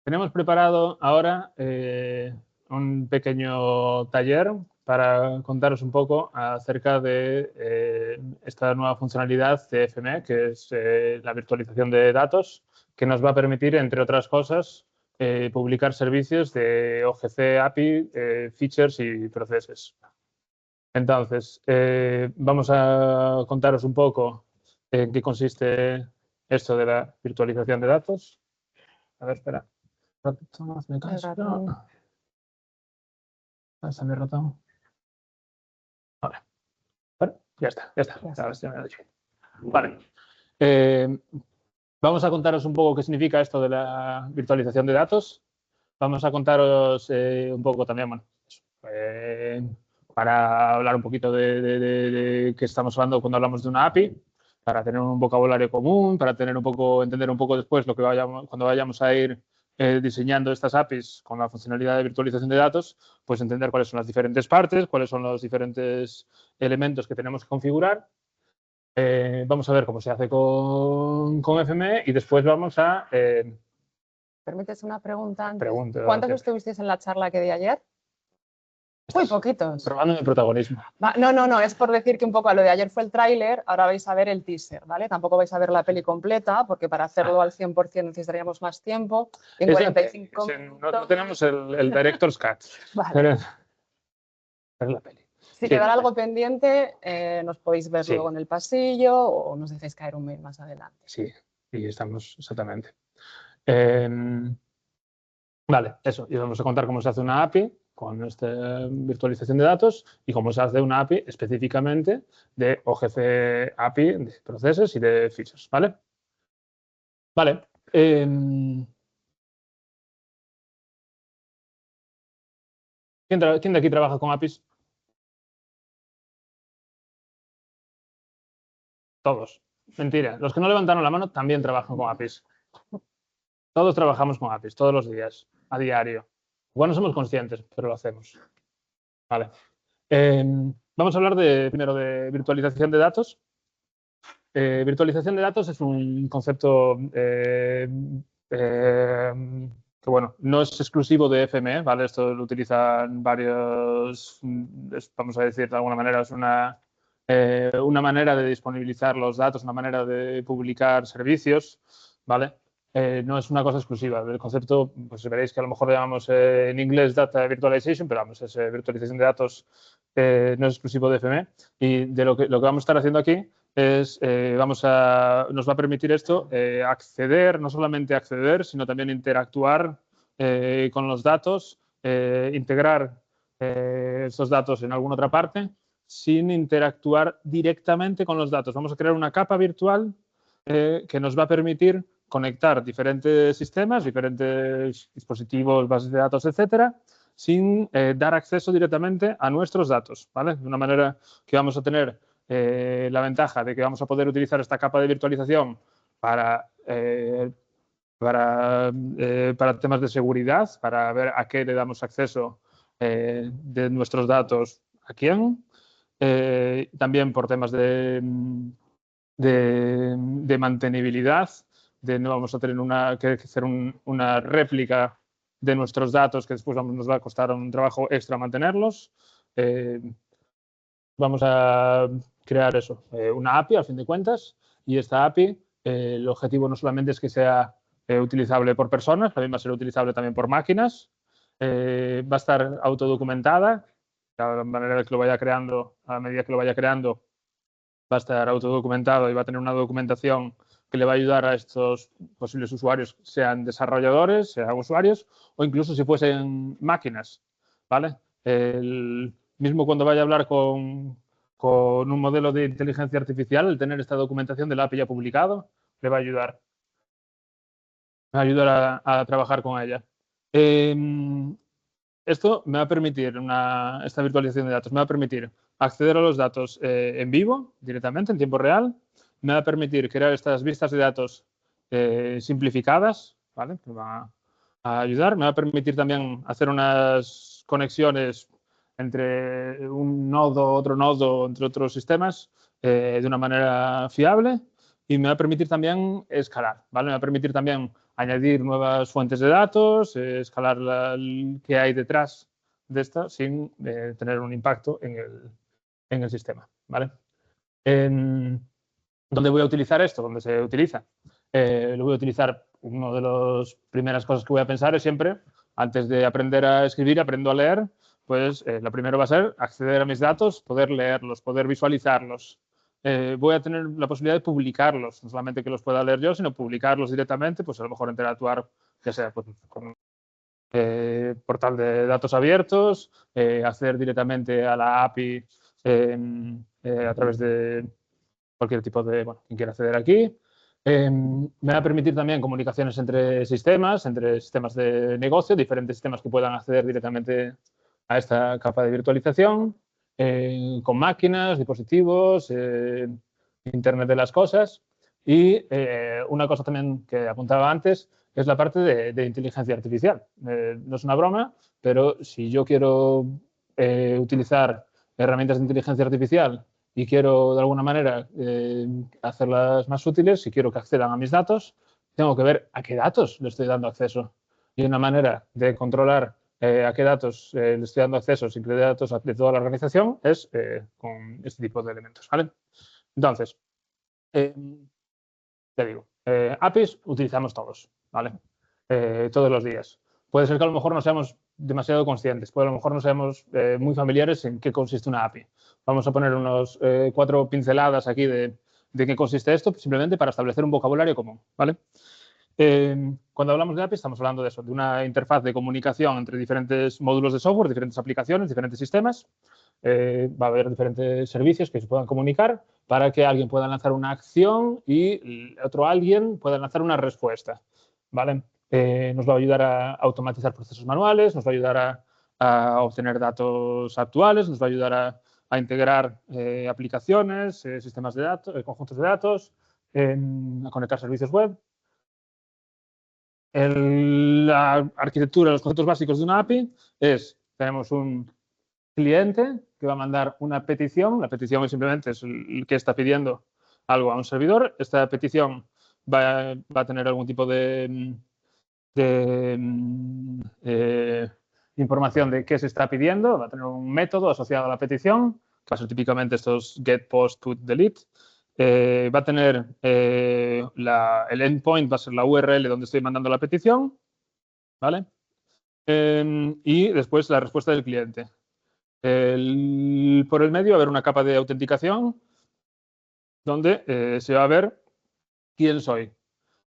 Tenemos preparado ahora un pequeño taller para contaros un poco acerca de esta nueva funcionalidad de FME, que es la virtualización de datos, que nos va a permitir, entre otras cosas, publicar servicios de OGC, API, features y procesos. Entonces, vamos a contaros un poco en qué consiste esto de la virtualización de datos. A ver, espera. Ratón, hazme caso. Pasa mi ratón. Ahora. Vale, ya está. Ahora sí me lo he dicho. Vale. Vamos a contaros un poco qué significa esto de la virtualización de datos. Vamos a contaros un poco también, bueno, para hablar un poquito de qué estamos hablando cuando hablamos de una API, para tener un vocabulario común, para tener entender un poco después lo que cuando vayamos a ir diseñando estas APIs con la funcionalidad de virtualización de datos, pues entender cuáles son las diferentes partes, cuáles son los diferentes elementos que tenemos que configurar. Vamos a ver cómo se hace con FME y después vamos a... ¿Permites una pregunta antes? Pregunta, ¿Cuántos estuvisteis en la charla que di ayer? Muy poquitos. Probando mi protagonismo. No, es por decir que un poco a lo de ayer fue el tráiler, ahora vais a ver el teaser, ¿vale? Tampoco vais a ver la peli completa, porque para hacerlo al 100% necesitaríamos más tiempo. En 45 minutos... No tenemos el Director's Cut. Vale. Pero la peli. Si quedara algo pendiente, nos podéis ver luego en el pasillo o nos dejéis caer un mail más adelante. Sí, y estamos exactamente. Vale, eso. Y vamos a contar cómo se hace una API con esta virtualización de datos y cómo se hace una API específicamente de OGC API, de procesos y de features, ¿vale? Vale. ¿Quién de aquí trabaja con APIs? Todos. Mentira. Los que no levantaron la mano también trabajan con APIs. Todos trabajamos con APIs, todos los días, a diario. Igual no somos conscientes, pero lo hacemos. Vale. Vamos a hablar primero de virtualización de datos. Virtualización de datos es un concepto que, bueno, no es exclusivo de FME, ¿vale? Esto lo utilizan varios, vamos a decir de alguna manera, es una manera de disponibilizar los datos, una manera de publicar servicios, ¿vale? No es una cosa exclusiva. El concepto, pues veréis que a lo mejor lo llamamos en inglés Data Virtualization, pero vamos, es virtualización de datos, no es exclusivo de FME. Y de lo que vamos a estar haciendo aquí es, nos va a permitir esto acceder, no solamente acceder, sino también interactuar con los datos, integrar esos datos en alguna otra parte, sin interactuar directamente con los datos. Vamos a crear una capa virtual que nos va a permitir conectar diferentes sistemas, diferentes dispositivos, bases de datos, etcétera, sin dar acceso directamente a nuestros datos, ¿vale? De una manera que vamos a tener la ventaja de que vamos a poder utilizar esta capa de virtualización para temas de seguridad, para ver a qué le damos acceso de nuestros datos a quién. También por temas de mantenibilidad, no vamos a tener que hacer una réplica de nuestros datos que después nos va a costar un trabajo extra mantenerlos. Vamos a crear eso, una API al fin de cuentas, y esta API, el objetivo no solamente es que sea utilizable por personas, también va a ser utilizable también por máquinas, va a estar autodocumentada, de la manera que lo vaya creando, a medida que lo vaya creando, va a estar autodocumentado y va a tener una documentación que le va a ayudar a estos posibles usuarios, sean desarrolladores, sean usuarios, o incluso si fuesen máquinas, ¿vale? Mismo cuando vaya a hablar con un modelo de inteligencia artificial, el tener esta documentación del API ya publicado le va a ayudar. Me va a ayudar a trabajar con ella. Esto me va a permitir, esta virtualización de datos, me va a permitir acceder a los datos en vivo, directamente, en tiempo real. Me va a permitir crear estas vistas de datos simplificadas, ¿vale? Me va a ayudar. Me va a permitir también hacer unas conexiones entre un nodo, otro nodo, entre otros sistemas, de una manera fiable. Y me va a permitir también escalar, ¿vale? Me va a permitir también añadir nuevas fuentes de datos, escalar qué hay detrás de esta sin tener un impacto en el sistema, ¿vale? ¿Dónde voy a utilizar esto? ¿Dónde se utiliza? Lo voy a utilizar, una de las primeras cosas que voy a pensar es siempre, antes de aprender a escribir, aprendo a leer, pues lo primero va a ser acceder a mis datos, poder leerlos, poder visualizarlos. Voy a tener la posibilidad de publicarlos, no solamente que los pueda leer yo, sino publicarlos directamente, pues a lo mejor interactuar, ya sea pues, con portal de datos abiertos, acceder directamente a la API a través de cualquier tipo de, bueno, quien quiera acceder aquí. Me va a permitir también comunicaciones entre sistemas de negocio, diferentes sistemas que puedan acceder directamente a esta capa de virtualización, con máquinas, dispositivos, Internet de las cosas. Y una cosa también que apuntaba antes es la parte de inteligencia artificial. No es una broma, pero si yo quiero utilizar herramientas de inteligencia artificial y quiero de alguna manera hacerlas más útiles, si quiero que accedan a mis datos, tengo que ver a qué datos le estoy dando acceso. Y una manera de controlar a qué datos le estoy dando acceso sin que le dé datos de toda la organización es con este tipo de elementos, ¿vale? Entonces, te digo, APIs utilizamos todos, ¿vale? Todos los días. Puede ser que a lo mejor no seamos demasiado conscientes, puede a lo mejor no seamos muy familiares en qué consiste una API. Vamos a poner unos 4 pinceladas aquí de qué consiste esto, simplemente para establecer un vocabulario común, ¿vale? Cuando hablamos de API estamos hablando de eso, de una interfaz de comunicación entre diferentes módulos de software, diferentes aplicaciones, diferentes sistemas. Va a haber diferentes servicios que se puedan comunicar para que alguien pueda lanzar una acción y otro alguien pueda lanzar una respuesta, ¿vale? Nos va a ayudar a automatizar procesos manuales, nos va a ayudar a obtener datos actuales, nos va a ayudar a integrar aplicaciones, sistemas de datos, conjuntos de datos, a conectar servicios web. La arquitectura, los conceptos básicos de una API es, tenemos un cliente que va a mandar una petición. La petición simplemente es el que está pidiendo algo a un servidor. Esta petición va a tener algún tipo de información de qué se está pidiendo. Va a tener un método asociado a la petición, que va a ser típicamente estos get, post, put, delete. Va a tener el endpoint, va a ser la URL donde estoy mandando la petición, ¿vale? Y después la respuesta del cliente. Por el medio va a haber una capa de autenticación donde se va a ver quién soy.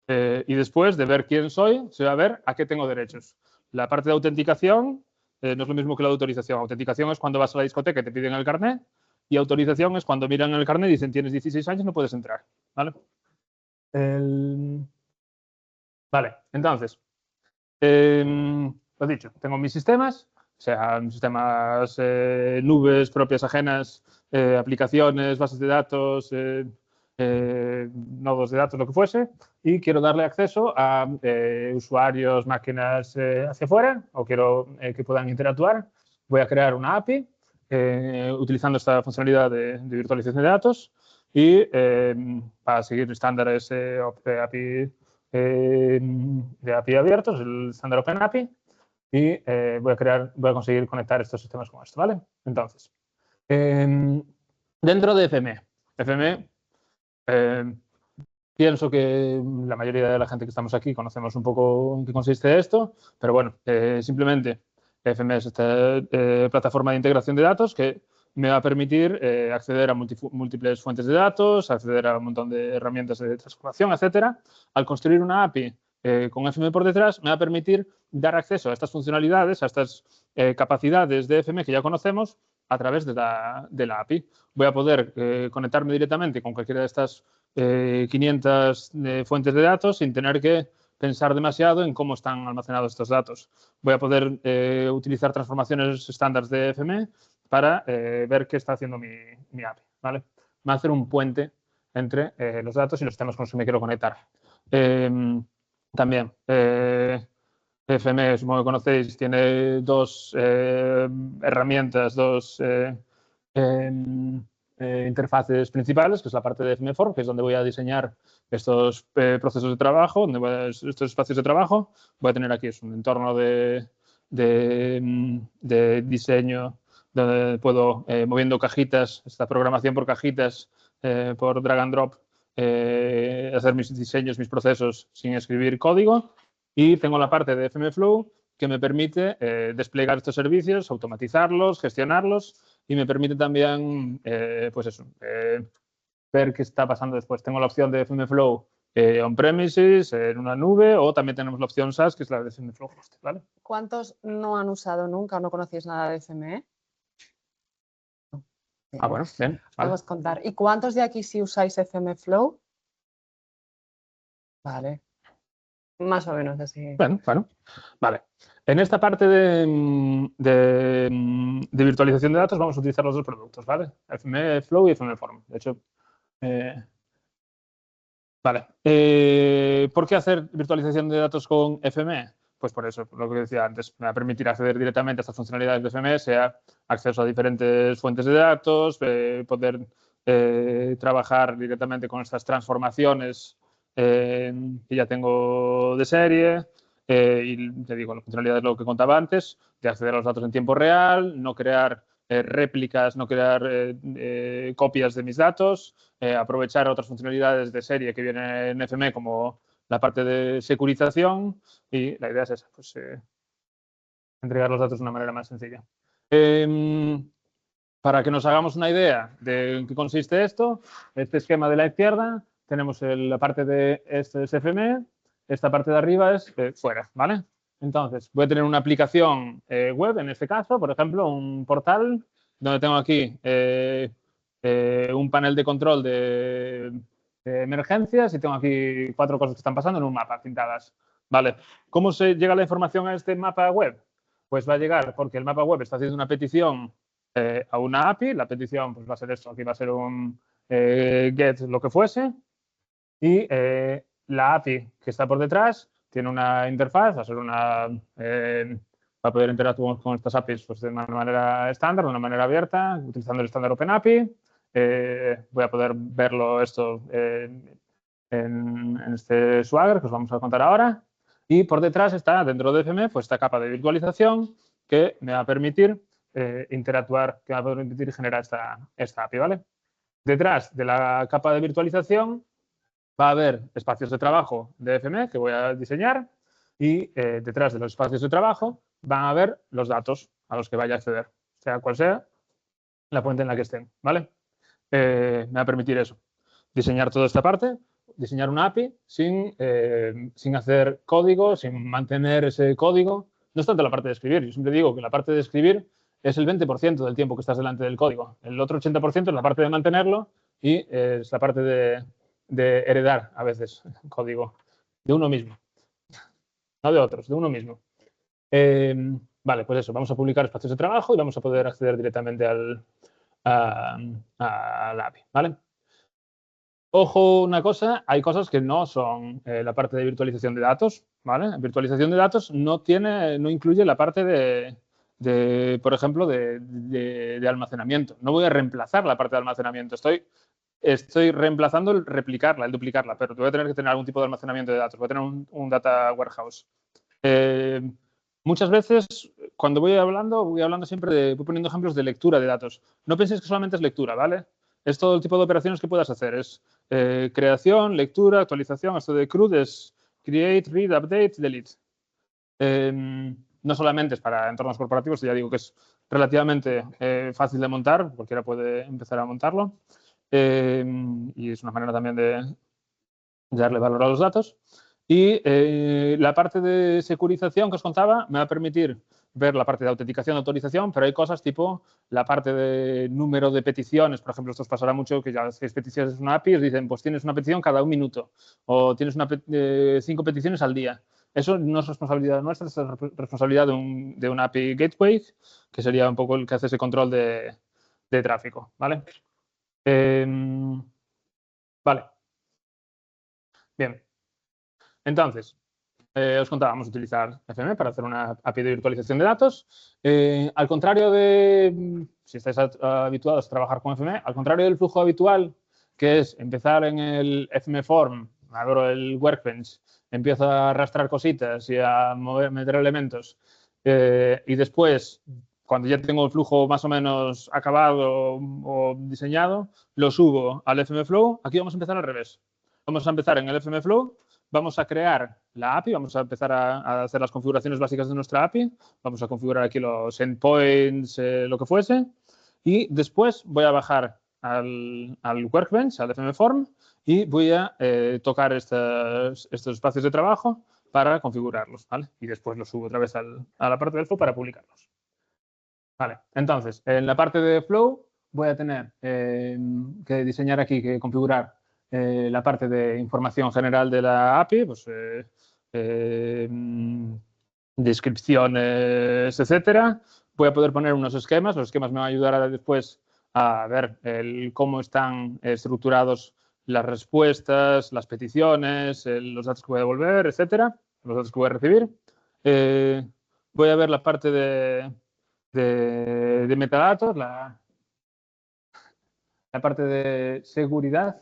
Y después de ver quién soy, se va a ver a qué tengo derechos. La parte de autenticación no es lo mismo que la de autorización. Autenticación es cuando vas a la discoteca y te piden el carnet, y autorización es cuando miran el carnet y dicen tienes 16 años, no puedes entrar. ¿Vale? Vale, entonces, lo dicho, tengo mis sistemas, sean sistemas nubes propias ajenas, aplicaciones, bases de datos, nodos de datos, lo que fuese, y quiero darle acceso a usuarios, máquinas hacia afuera, o quiero que puedan interactuar. Voy a crear una API utilizando esta funcionalidad de virtualización de datos y para seguir estándares API de API abiertos, el estándar OpenAPI, y voy a conseguir conectar estos sistemas con esto, ¿vale? Entonces, dentro de FME, pienso que la mayoría de la gente que estamos aquí conocemos un poco en qué consiste esto, pero bueno, simplemente FME es esta plataforma de integración de datos que me va a permitir acceder a múltiples fuentes de datos, acceder a un montón de herramientas de transformación, etcétera. Al construir una API con FME por detrás, me va a permitir dar acceso a estas funcionalidades, a estas capacidades de FME que ya conocemos a través de la API. Voy a poder conectarme directamente con cualquiera de estas 500 fuentes de datos sin tener que pensar demasiado en cómo están almacenados estos datos. Voy a poder utilizar transformaciones estándar de FME para ver qué está haciendo mi API, ¿vale? Va a hacer un puente entre los datos y los sistemas con los que me quiero conectar. También, FME, supongo que conocéis, tiene dos herramientas, dos interfaces principales, que es la parte de FMForm, que es donde voy a diseñar estos procesos de trabajo, estos espacios de trabajo. Voy a tener aquí un entorno de diseño donde puedo, moviendo cajitas, esta programación por cajitas, por drag and drop, hacer mis diseños, mis procesos sin escribir código. Y tengo la parte de FMFlow que me permite desplegar estos servicios, automatizarlos, gestionarlos y me permite también, pues eso, ver qué está pasando después. Tengo la opción de FMFlow on-premises, en una nube, o también tenemos la opción SaaS, que es la de FMFlow Hosted, ¿vale? ¿Cuántos no han usado nunca o no conocéis nada de FME? Ah, bueno, bien. Vale. Vamos a contar. ¿Y cuántos de aquí sí usáis FMFlow? Vale. Más o menos así. Bueno, vale. En esta parte de virtualización de datos vamos a utilizar los dos productos, ¿vale? FMFlow y FMForm. De hecho, vale. ¿Por qué hacer virtualización de datos con FME? Pues por eso, por lo que decía antes, me va a permitir acceder directamente a estas funcionalidades de FME, sea acceso a diferentes fuentes de datos, poder trabajar directamente con estas transformaciones que ya tengo de serie. Y te digo, la funcionalidad es lo que contaba antes, de acceder a los datos en tiempo real, no crear réplicas, no crear copias de mis datos, aprovechar otras funcionalidades de serie que vienen en FME como la parte de securización y la idea es esa, pues entregar los datos de una manera más sencilla. Para que nos hagamos una idea de en qué consiste esto, este esquema de la izquierda, tenemos la parte de este es FME, esta parte de arriba es fuera, ¿vale? Entonces, voy a tener una aplicación web, en este caso, por ejemplo, un portal donde tengo aquí un panel de control de emergencias y tengo aquí 4 cosas que están pasando en un mapa pintadas. Vale, ¿cómo se llega la información a este mapa web? Pues va a llegar porque el mapa web está haciendo una petición a una API. La petición pues, va a ser esto, aquí va a ser un get lo que fuese. Y la API que está por detrás tiene una interfaz, va a ser una... va a poder interactuar con estas APIs pues, de una manera estándar, de una manera abierta, utilizando el estándar OpenAPI. Voy a poder verlo esto en este Swagger que os vamos a contar ahora. Y por detrás está, dentro de FME, pues esta capa de virtualización que me va a permitir interactuar, que me va a permitir generar esta API, ¿vale? Detrás de la capa de virtualización va a haber espacios de trabajo de FME que voy a diseñar y detrás de los espacios de trabajo van a haber los datos a los que vaya a acceder, sea cual sea la fuente en la que estén, ¿vale? Me va a permitir eso, diseñar toda esta parte, diseñar una API sin hacer código, sin mantener ese código. No es tanto la parte de escribir, yo siempre digo que la parte de escribir es el 20% del tiempo que estás delante del código. El otro 80% es la parte de mantenerlo y es la parte de heredar a veces código de uno mismo, no de otros, de uno mismo. Vale, pues eso, vamos a publicar espacios de trabajo y vamos a poder acceder directamente a la API, ¿vale? Ojo, una cosa, hay cosas que no son la parte de virtualización de datos, ¿vale? Virtualización de datos no incluye la parte por ejemplo, de almacenamiento. No voy a reemplazar la parte de almacenamiento. Estoy reemplazando el replicarla, el duplicarla, pero voy a tener que tener algún tipo de almacenamiento de datos. Voy a tener un data warehouse. Muchas veces, cuando voy hablando siempre voy poniendo ejemplos de lectura de datos. No penséis que solamente es lectura, ¿vale? Es todo el tipo de operaciones que puedas hacer. Es creación, lectura, actualización. Esto de CRUD es create, read, update, delete. No solamente es para entornos corporativos, ya digo que es relativamente fácil de montar, cualquiera puede empezar a montarlo. Y es una manera también de darle valor a los datos. Y la parte de securización que os contaba me va a permitir ver la parte de autenticación, autorización, pero hay cosas tipo la parte de número de peticiones. Por ejemplo, esto os pasará mucho que ya hacéis peticiones en una API y os dicen, pues tienes una petición cada 1 minuto o tienes 5 peticiones al día. Eso no es responsabilidad nuestra, es responsabilidad de un API Gateway, que sería un poco el que hace ese control de tráfico, ¿vale? Vale. Bien. Entonces, os contaba, vamos a utilizar FME para hacer una API de virtualización de datos. Al contrario de, si estáis habituados a trabajar con FME, al contrario del flujo habitual, que es empezar en el FME Form, abro el Workbench, empiezo a arrastrar cositas y a meter elementos, y después, cuando ya tengo el flujo más o menos acabado o diseñado, lo subo al FME Flow. Aquí vamos a empezar al revés. Vamos a empezar en el FME Flow, vamos a crear la API, vamos a empezar a hacer las configuraciones básicas de nuestra API, vamos a configurar aquí los endpoints, lo que fuese, y después voy a bajar al Workbench, al FME Form, y voy a tocar estos espacios de trabajo para configurarlos, ¿vale? Y después los subo otra vez a la parte del flow para publicarlos. Vale, entonces, en la parte de flow voy a tener que diseñar aquí, que configurar la parte de información general de la API, pues descripciones, etcétera. Voy a poder poner unos esquemas. Los esquemas me van a ayudar después a ver cómo están estructurados las respuestas, las peticiones, los datos que voy a devolver, etcétera, los datos que voy a recibir. Voy a ver la parte de metadatos, la parte de seguridad.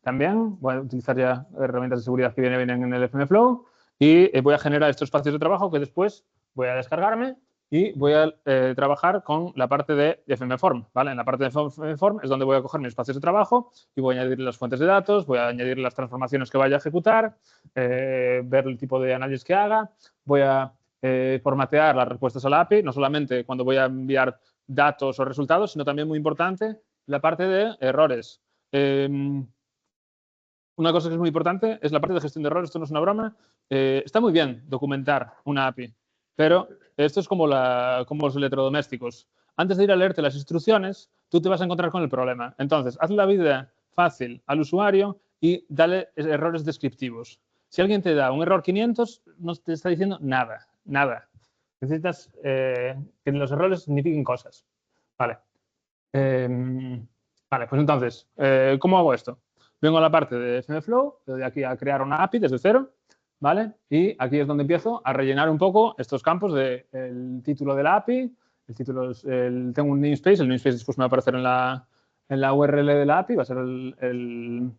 También voy a utilizar ya herramientas de seguridad que vienen en el FME Flow y voy a generar estos espacios de trabajo que después voy a descargarme y voy a trabajar con la parte de FME Form, ¿vale? En la parte de FME Form es donde voy a coger mis espacios de trabajo y voy a añadir las fuentes de datos, voy a añadir las transformaciones que vaya a ejecutar, ver el tipo de análisis que haga, voy a formatear las respuestas a la API, no solamente cuando voy a enviar datos o resultados, sino también muy importante la parte de errores. Una cosa que es muy importante es la parte de gestión de errores. Esto no es una broma. Está muy bien documentar una API, pero esto es como los electrodomésticos. Antes de ir a leerte las instrucciones, tú te vas a encontrar con el problema. Entonces, haz la vida fácil al usuario y dale errores descriptivos. Si alguien te da un error 500, no te está diciendo nada, nada. Necesitas que los errores signifiquen cosas. Vale. Vale, pues entonces, ¿cómo hago esto? Vengo a la parte de FME Flow, le doy aquí a crear una API desde cero, ¿vale? Y aquí es donde empiezo a rellenar un poco estos campos del título de la API. El título es, tengo un namespace, el namespace después me va a aparecer en la URL de la API, va a ser el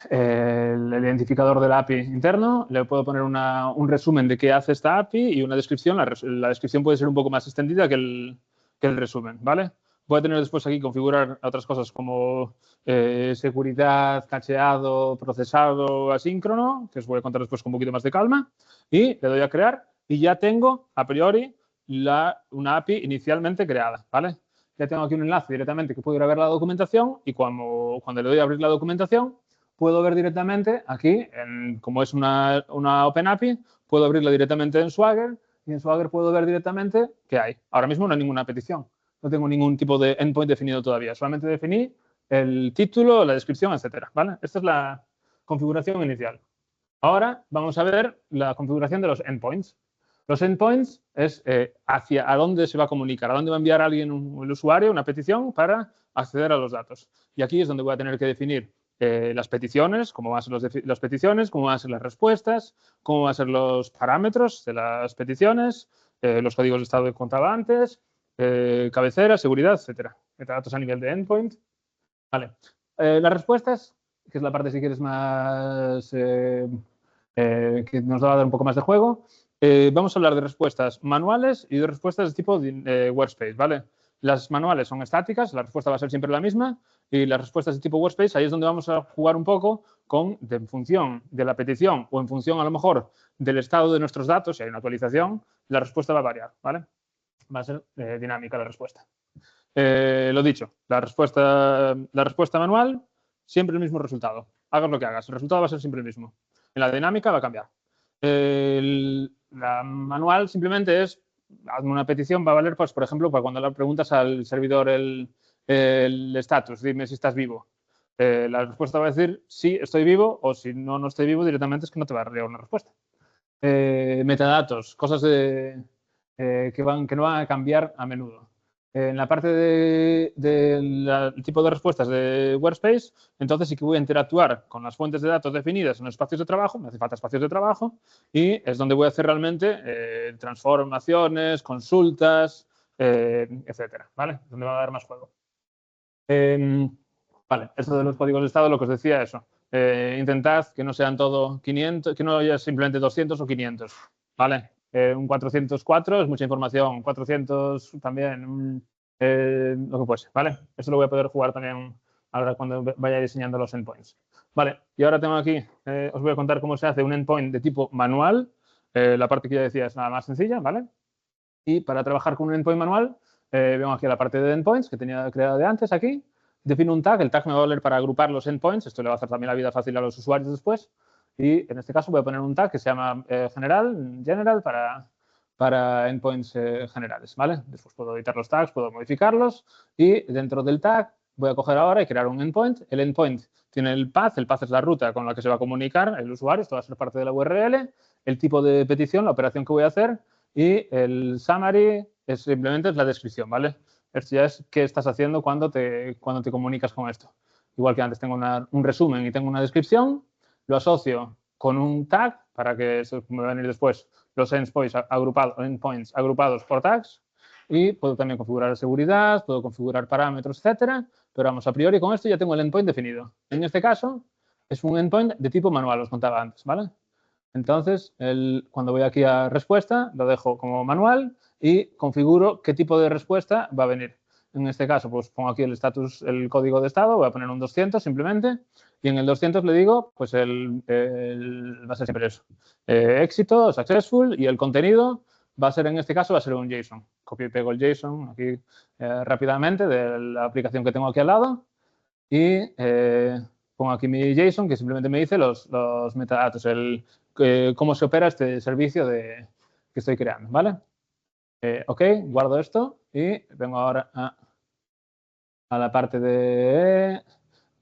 identificador de la API interno. Le puedo poner un resumen de qué hace esta API y una descripción. La descripción puede ser un poco más extendida que el resumen, ¿vale? Voy a tener después aquí configurar otras cosas como seguridad, cacheado, procesado, asíncrono, que os voy a contar después con un poquito más de calma. Y le doy a crear y ya tengo a priori una API inicialmente creada, ¿vale? Ya tengo aquí un enlace directamente que puedo ir a ver la documentación y cuando le doy a abrir la documentación, puedo ver directamente aquí, como es una Open API, puedo abrirla directamente en Swagger y en Swagger puedo ver directamente qué hay. Ahora mismo no hay ninguna petición. No tengo ningún tipo de endpoint definido todavía. Solamente definí el título, la descripción, etcétera, ¿vale? Esta es la configuración inicial. Ahora vamos a ver la configuración de los endpoints. Los endpoints es a dónde se va a comunicar, a dónde va a enviar alguien, el usuario, una petición para acceder a los datos. Y aquí es donde voy a tener que definir las peticiones, cómo van a ser las peticiones, cómo van a ser las respuestas, cómo van a ser los parámetros de las peticiones, los códigos de estado que contaba antes, cabecera, seguridad, etcétera. Metadatos a nivel de endpoint. Vale. Las respuestas, que es la parte, si quieres, más que nos va a dar un poco más de juego. Vamos a hablar de respuestas manuales y de respuestas de tipo workspace, ¿vale? Las manuales son estáticas, la respuesta va a ser siempre la misma, y las respuestas de tipo workspace, ahí es donde vamos a jugar un poco en función de la petición o en función, a lo mejor, del estado de nuestros datos, si hay una actualización, la respuesta va a variar, ¿vale? Va a ser dinámica la respuesta. Lo dicho, la respuesta manual, siempre el mismo resultado. Hagas lo que hagas, el resultado va a ser siempre el mismo. En la dinámica va a cambiar. La manual simplemente es, hazme una petición, va a valer, pues, por ejemplo, para cuando le preguntas al servidor el estatus, dime si estás vivo. La respuesta va a decir sí, estoy vivo, o si no estoy vivo, directamente es que no te va a dar una respuesta. Metadatos, cosas que no van a cambiar a menudo. En la parte del tipo de respuestas de Workspace, entonces sí que voy a interactuar con las fuentes de datos definidas en los espacios de trabajo, me hace falta espacios de trabajo, y es donde voy a hacer realmente transformaciones, consultas, etcétera, ¿vale? Donde va a haber más juego. Vale, esto de los códigos de estado, lo que os decía, eso. Intentad que no sean todo 500, que no haya simplemente 200 o 500, ¿vale? Un 404 es mucha información, 400 también, lo que fuese, ¿vale? Esto lo voy a poder jugar también ahora cuando vaya diseñando los endpoints. Vale, y ahora tengo aquí, os voy a contar cómo se hace un endpoint de tipo manual. La parte que ya decía es nada más sencilla, ¿vale? Y para trabajar con un endpoint manual, vengo aquí a la parte de endpoints que tenía creada de antes aquí. Defino un tag, el tag me va a valer para agrupar los endpoints, esto le va a hacer también la vida fácil a los usuarios después. Y en este caso voy a poner un tag que se llama general para endpoints generales, ¿vale? Después puedo editar los tags, puedo modificarlos y dentro del tag voy a coger ahora y crear un endpoint. El endpoint tiene el path es la ruta con la que se va a comunicar el usuario, esto va a ser parte de la URL, el tipo de petición, la operación que voy a hacer y el summary es simplemente la descripción, ¿vale? Esto ya es qué estás haciendo cuando te comunicas con esto. Igual que antes tengo un resumen y tengo una descripción, lo asocio con un tag para que eso me va a venir después los endpoints agrupados por tags y puedo también configurar seguridad, puedo configurar parámetros, etcétera. Pero vamos, a priori con esto ya tengo el endpoint definido. En este caso es un endpoint de tipo manual, os contaba antes, ¿vale? Entonces, cuando voy aquí a respuesta, lo dejo como manual y configuro qué tipo de respuesta va a venir. En este caso, pues pongo aquí el status, el código de estado, voy a poner un 200 simplemente, y en el 200 le digo, pues va a ser siempre eso. Éxito, successful, y el contenido va a ser, en este caso, va a ser un JSON. Copio y pego el JSON aquí rápidamente de la aplicación que tengo aquí al lado y pongo aquí mi JSON que simplemente me dice los metadatos, cómo se opera este servicio que estoy creando, ¿vale? Ok, guardo esto y vengo ahora a la parte de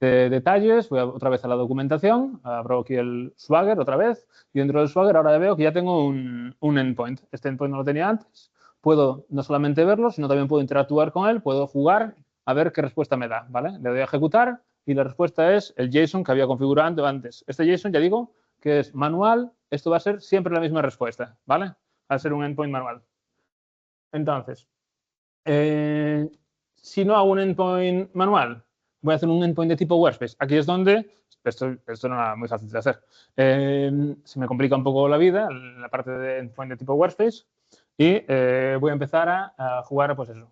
detalles, voy otra vez a la documentación, abro aquí el Swagger otra vez y dentro del Swagger ahora veo que ya tengo un endpoint. Este endpoint no lo tenía antes. Puedo no solamente verlo, sino también puedo interactuar con él, puedo jugar a ver qué respuesta me da, ¿vale? Le doy a ejecutar y la respuesta es el JSON que había configurado antes. Este JSON, ya digo, que es manual, esto va a ser siempre la misma respuesta, ¿vale? Va a ser un endpoint manual. Entonces, si no hago un endpoint manual, voy a hacer un endpoint de tipo Workspace. Aquí es donde, esto no es muy fácil de hacer, se me complica un poco la vida, la parte de endpoint de tipo Workspace, y voy a empezar a jugar, pues eso,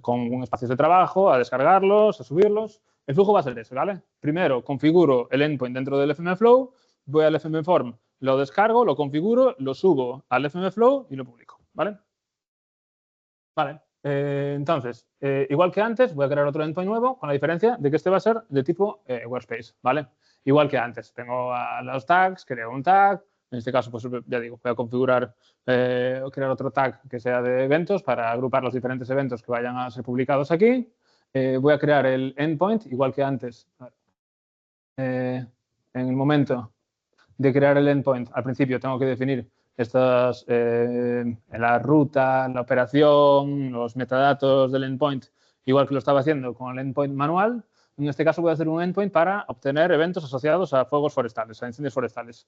con espacios de trabajo, a descargarlos, a subirlos. El flujo va a ser ese, ¿vale? Primero configuro el endpoint dentro del FMFlow, voy al FMform, lo descargo, lo configuro, lo subo al FMFlow y lo publico, ¿vale? Vale. Entonces, igual que antes, voy a crear otro endpoint nuevo con la diferencia de que este va a ser de tipo Workspace, ¿vale? Igual que antes, tengo a los tags, creo un tag, en este caso, pues ya digo, voy a configurar, crear otro tag que sea de eventos para agrupar los diferentes eventos que vayan a ser publicados aquí. Voy a crear el endpoint, igual que antes. En el momento de crear el endpoint, al principio tengo que definir estas, la ruta, la operación, los metadatos del endpoint, igual que lo estaba haciendo con el endpoint manual. En este caso voy a hacer un endpoint para obtener eventos asociados a fuegos forestales, a incendios forestales.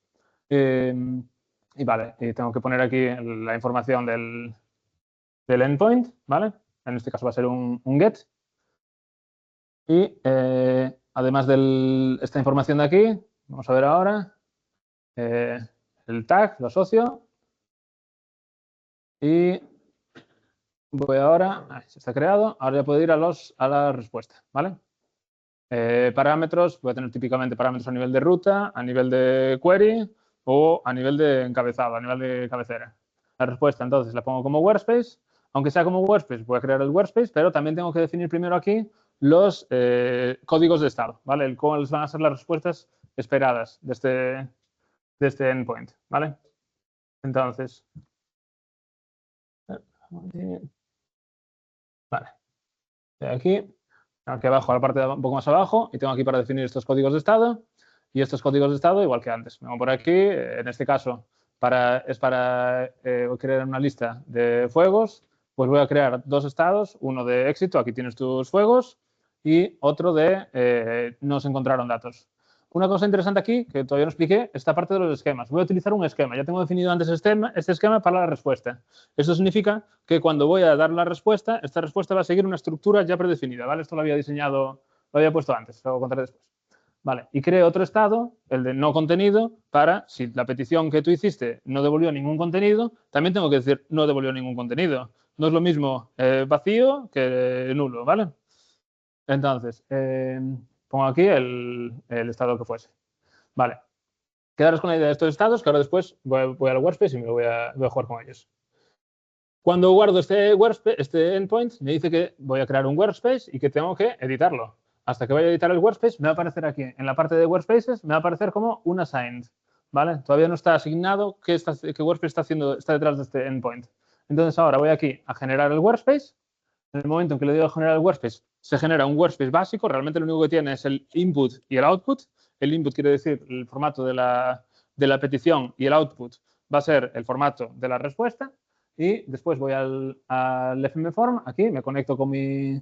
Y vale, y tengo que poner aquí la información del endpoint, ¿vale? En este caso va a ser un get. Y además de esta información de aquí, vamos a ver ahora, el tag, lo asocio. Y voy ahora, se está creado, ahora ya puedo ir a la respuesta, ¿vale? Parámetros, voy a tener típicamente parámetros a nivel de ruta, a nivel de query o a nivel de encabezado, a nivel de cabecera. La respuesta entonces la pongo como Workspace, aunque sea como Workspace, voy a crear el Workspace, pero también tengo que definir primero aquí los códigos de estado, ¿vale? Cuáles van a ser las respuestas esperadas de este endpoint, ¿vale? Entonces, vale. Aquí abajo, a la parte de un poco más abajo, y tengo aquí para definir estos códigos de estado. Y estos códigos de estado, igual que antes. Vengo por aquí, en este caso, es para crear una lista de fuegos. pues voy a crear dos estados, uno de éxito, aquí tienes tus fuegos, y otro de no se encontraron datos. Una cosa interesante aquí, que todavía no expliqué, esta parte de los esquemas. Voy a utilizar un esquema. Ya tengo definido antes este esquema para la respuesta. Eso significa que cuando voy a dar la respuesta, esta respuesta va a seguir una estructura ya predefinida, ¿vale? Esto lo había diseñado, lo había puesto antes, lo contaré después. Vale, y creo otro estado, el de no contenido, para, si la petición que tú hiciste no devolvió ningún contenido, también tengo que decir no devolvió ningún contenido. No es lo mismo vacío que nulo, ¿vale? Entonces, pongo aquí el estado que fuese. Vale. Quedaros con la idea de estos estados, que ahora después voy al workspace y me voy a jugar con ellos. Cuando guardo este endpoint, me dice que voy a crear un workspace y que tengo que editarlo. Hasta que vaya a editar el workspace, me va a aparecer aquí, en la parte de workspaces, me va a aparecer como un assigned. ¿Vale? Todavía no está asignado qué workspace está detrás de este endpoint. Entonces ahora voy aquí a generar el workspace. En el momento en que le digo a generar el workspace, se genera un workspace básico. Realmente lo único que tiene es el input y el output. El input quiere decir el formato de la petición y el output va a ser el formato de la respuesta. Y después voy al FMForm, aquí me conecto con mi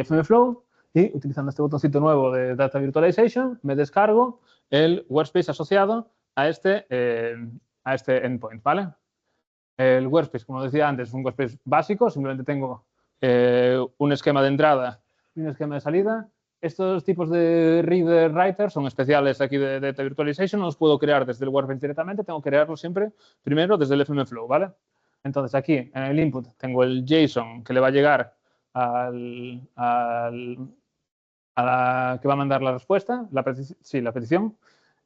FMFlow y utilizando este botoncito nuevo de Data Virtualization me descargo el workspace asociado a este endpoint, ¿vale? El workspace, como decía antes, es un workspace básico, simplemente tengo un esquema de entrada y un esquema de salida. Estos tipos de reader-writer son especiales aquí de Data Virtualization, no los puedo crear desde el workspace directamente, tengo que crearlos siempre primero desde el FMFlow, ¿vale? Entonces aquí en el input tengo el JSON que le va a llegar a la que va a mandar la respuesta, la petición,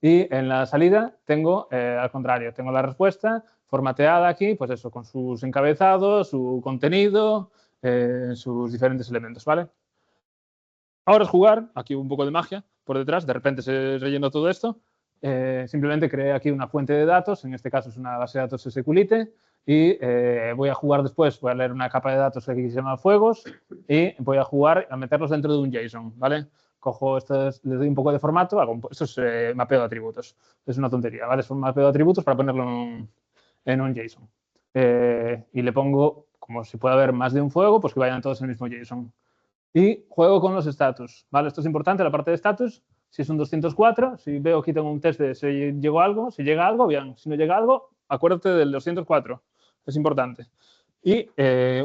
y en la salida tengo, al contrario, tengo la respuesta formateada aquí, pues eso, con sus encabezados, su contenido, sus diferentes elementos, ¿vale? Ahora es jugar, aquí un poco de magia por detrás, de repente se relleno todo esto, simplemente creé aquí una fuente de datos, en este caso es una base de datos SQLite, y voy a jugar después, voy a leer una capa de datos que aquí se llama fuegos, y voy a jugar a meterlos dentro de un JSON, ¿vale? Cojo estos, les doy un poco de formato, esto es mapeo de atributos, es una tontería, ¿vale? Es un mapeo de atributos para ponerlo en un JSON. Y le pongo, como si puede haber más de un fuego, pues que vayan todos en el mismo JSON. Y juego con los status, ¿vale? Esto es importante, la parte de status, si es un 204, si veo aquí tengo un test de si llegó algo, si llega algo, bien, si no llega algo, acuérdate del 204, es importante. Y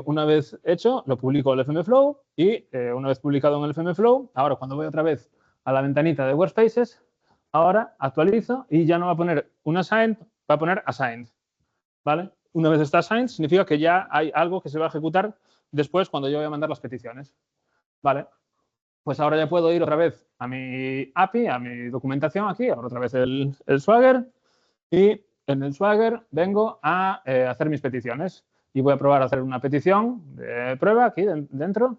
una vez hecho, lo publico al FMFlow y una vez publicado en el FMFlow, ahora cuando voy otra vez a la ventanita de Workspaces, ahora actualizo y ya no va a poner un assigned, va a poner assigned, ¿vale? Una vez está assigned, significa que ya hay algo que se va a ejecutar después cuando yo voy a mandar las peticiones. Vale, pues ahora ya puedo ir otra vez a mi API, a mi documentación aquí, ahora otra vez el Swagger, y en el Swagger vengo a hacer mis peticiones. Y voy a probar a hacer una petición de prueba aquí dentro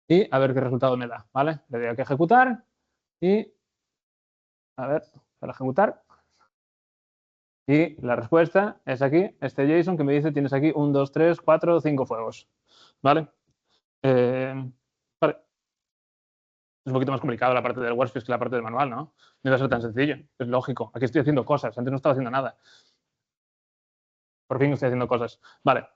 y a ver qué resultado me da, ¿vale? Le doy aquí a ejecutar y, a ver, para ejecutar. Y la respuesta es aquí, este JSON que me dice tienes aquí 1, 2, 3, 4, 5 fuegos, ¿vale? Vale. Es un poquito más complicado la parte del workspace que la parte del manual, ¿no? No va a ser tan sencillo. Es lógico. Aquí estoy haciendo cosas. Antes no estaba haciendo nada. Por fin estoy haciendo cosas. Vale.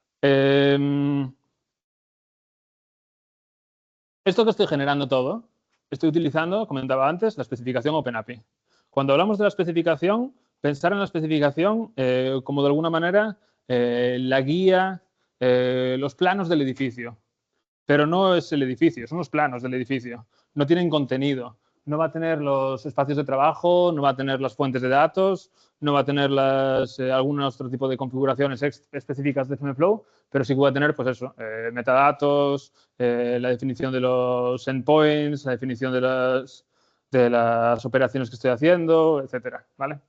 Esto que estoy generando todo, estoy utilizando, comentaba antes, la especificación OpenAPI. Cuando hablamos de la especificación, pensar en la especificación como de alguna manera la guía, los planos del edificio. Pero no es el edificio, son los planos del edificio. No tienen contenido. No va a tener los espacios de trabajo, no va a tener las fuentes de datos, no va a tener algún otro tipo de configuraciones específicas de FMFlow, pero sí que va a tener, pues eso, metadatos, la definición de los endpoints, la definición de las operaciones que estoy haciendo, etcétera, ¿vale?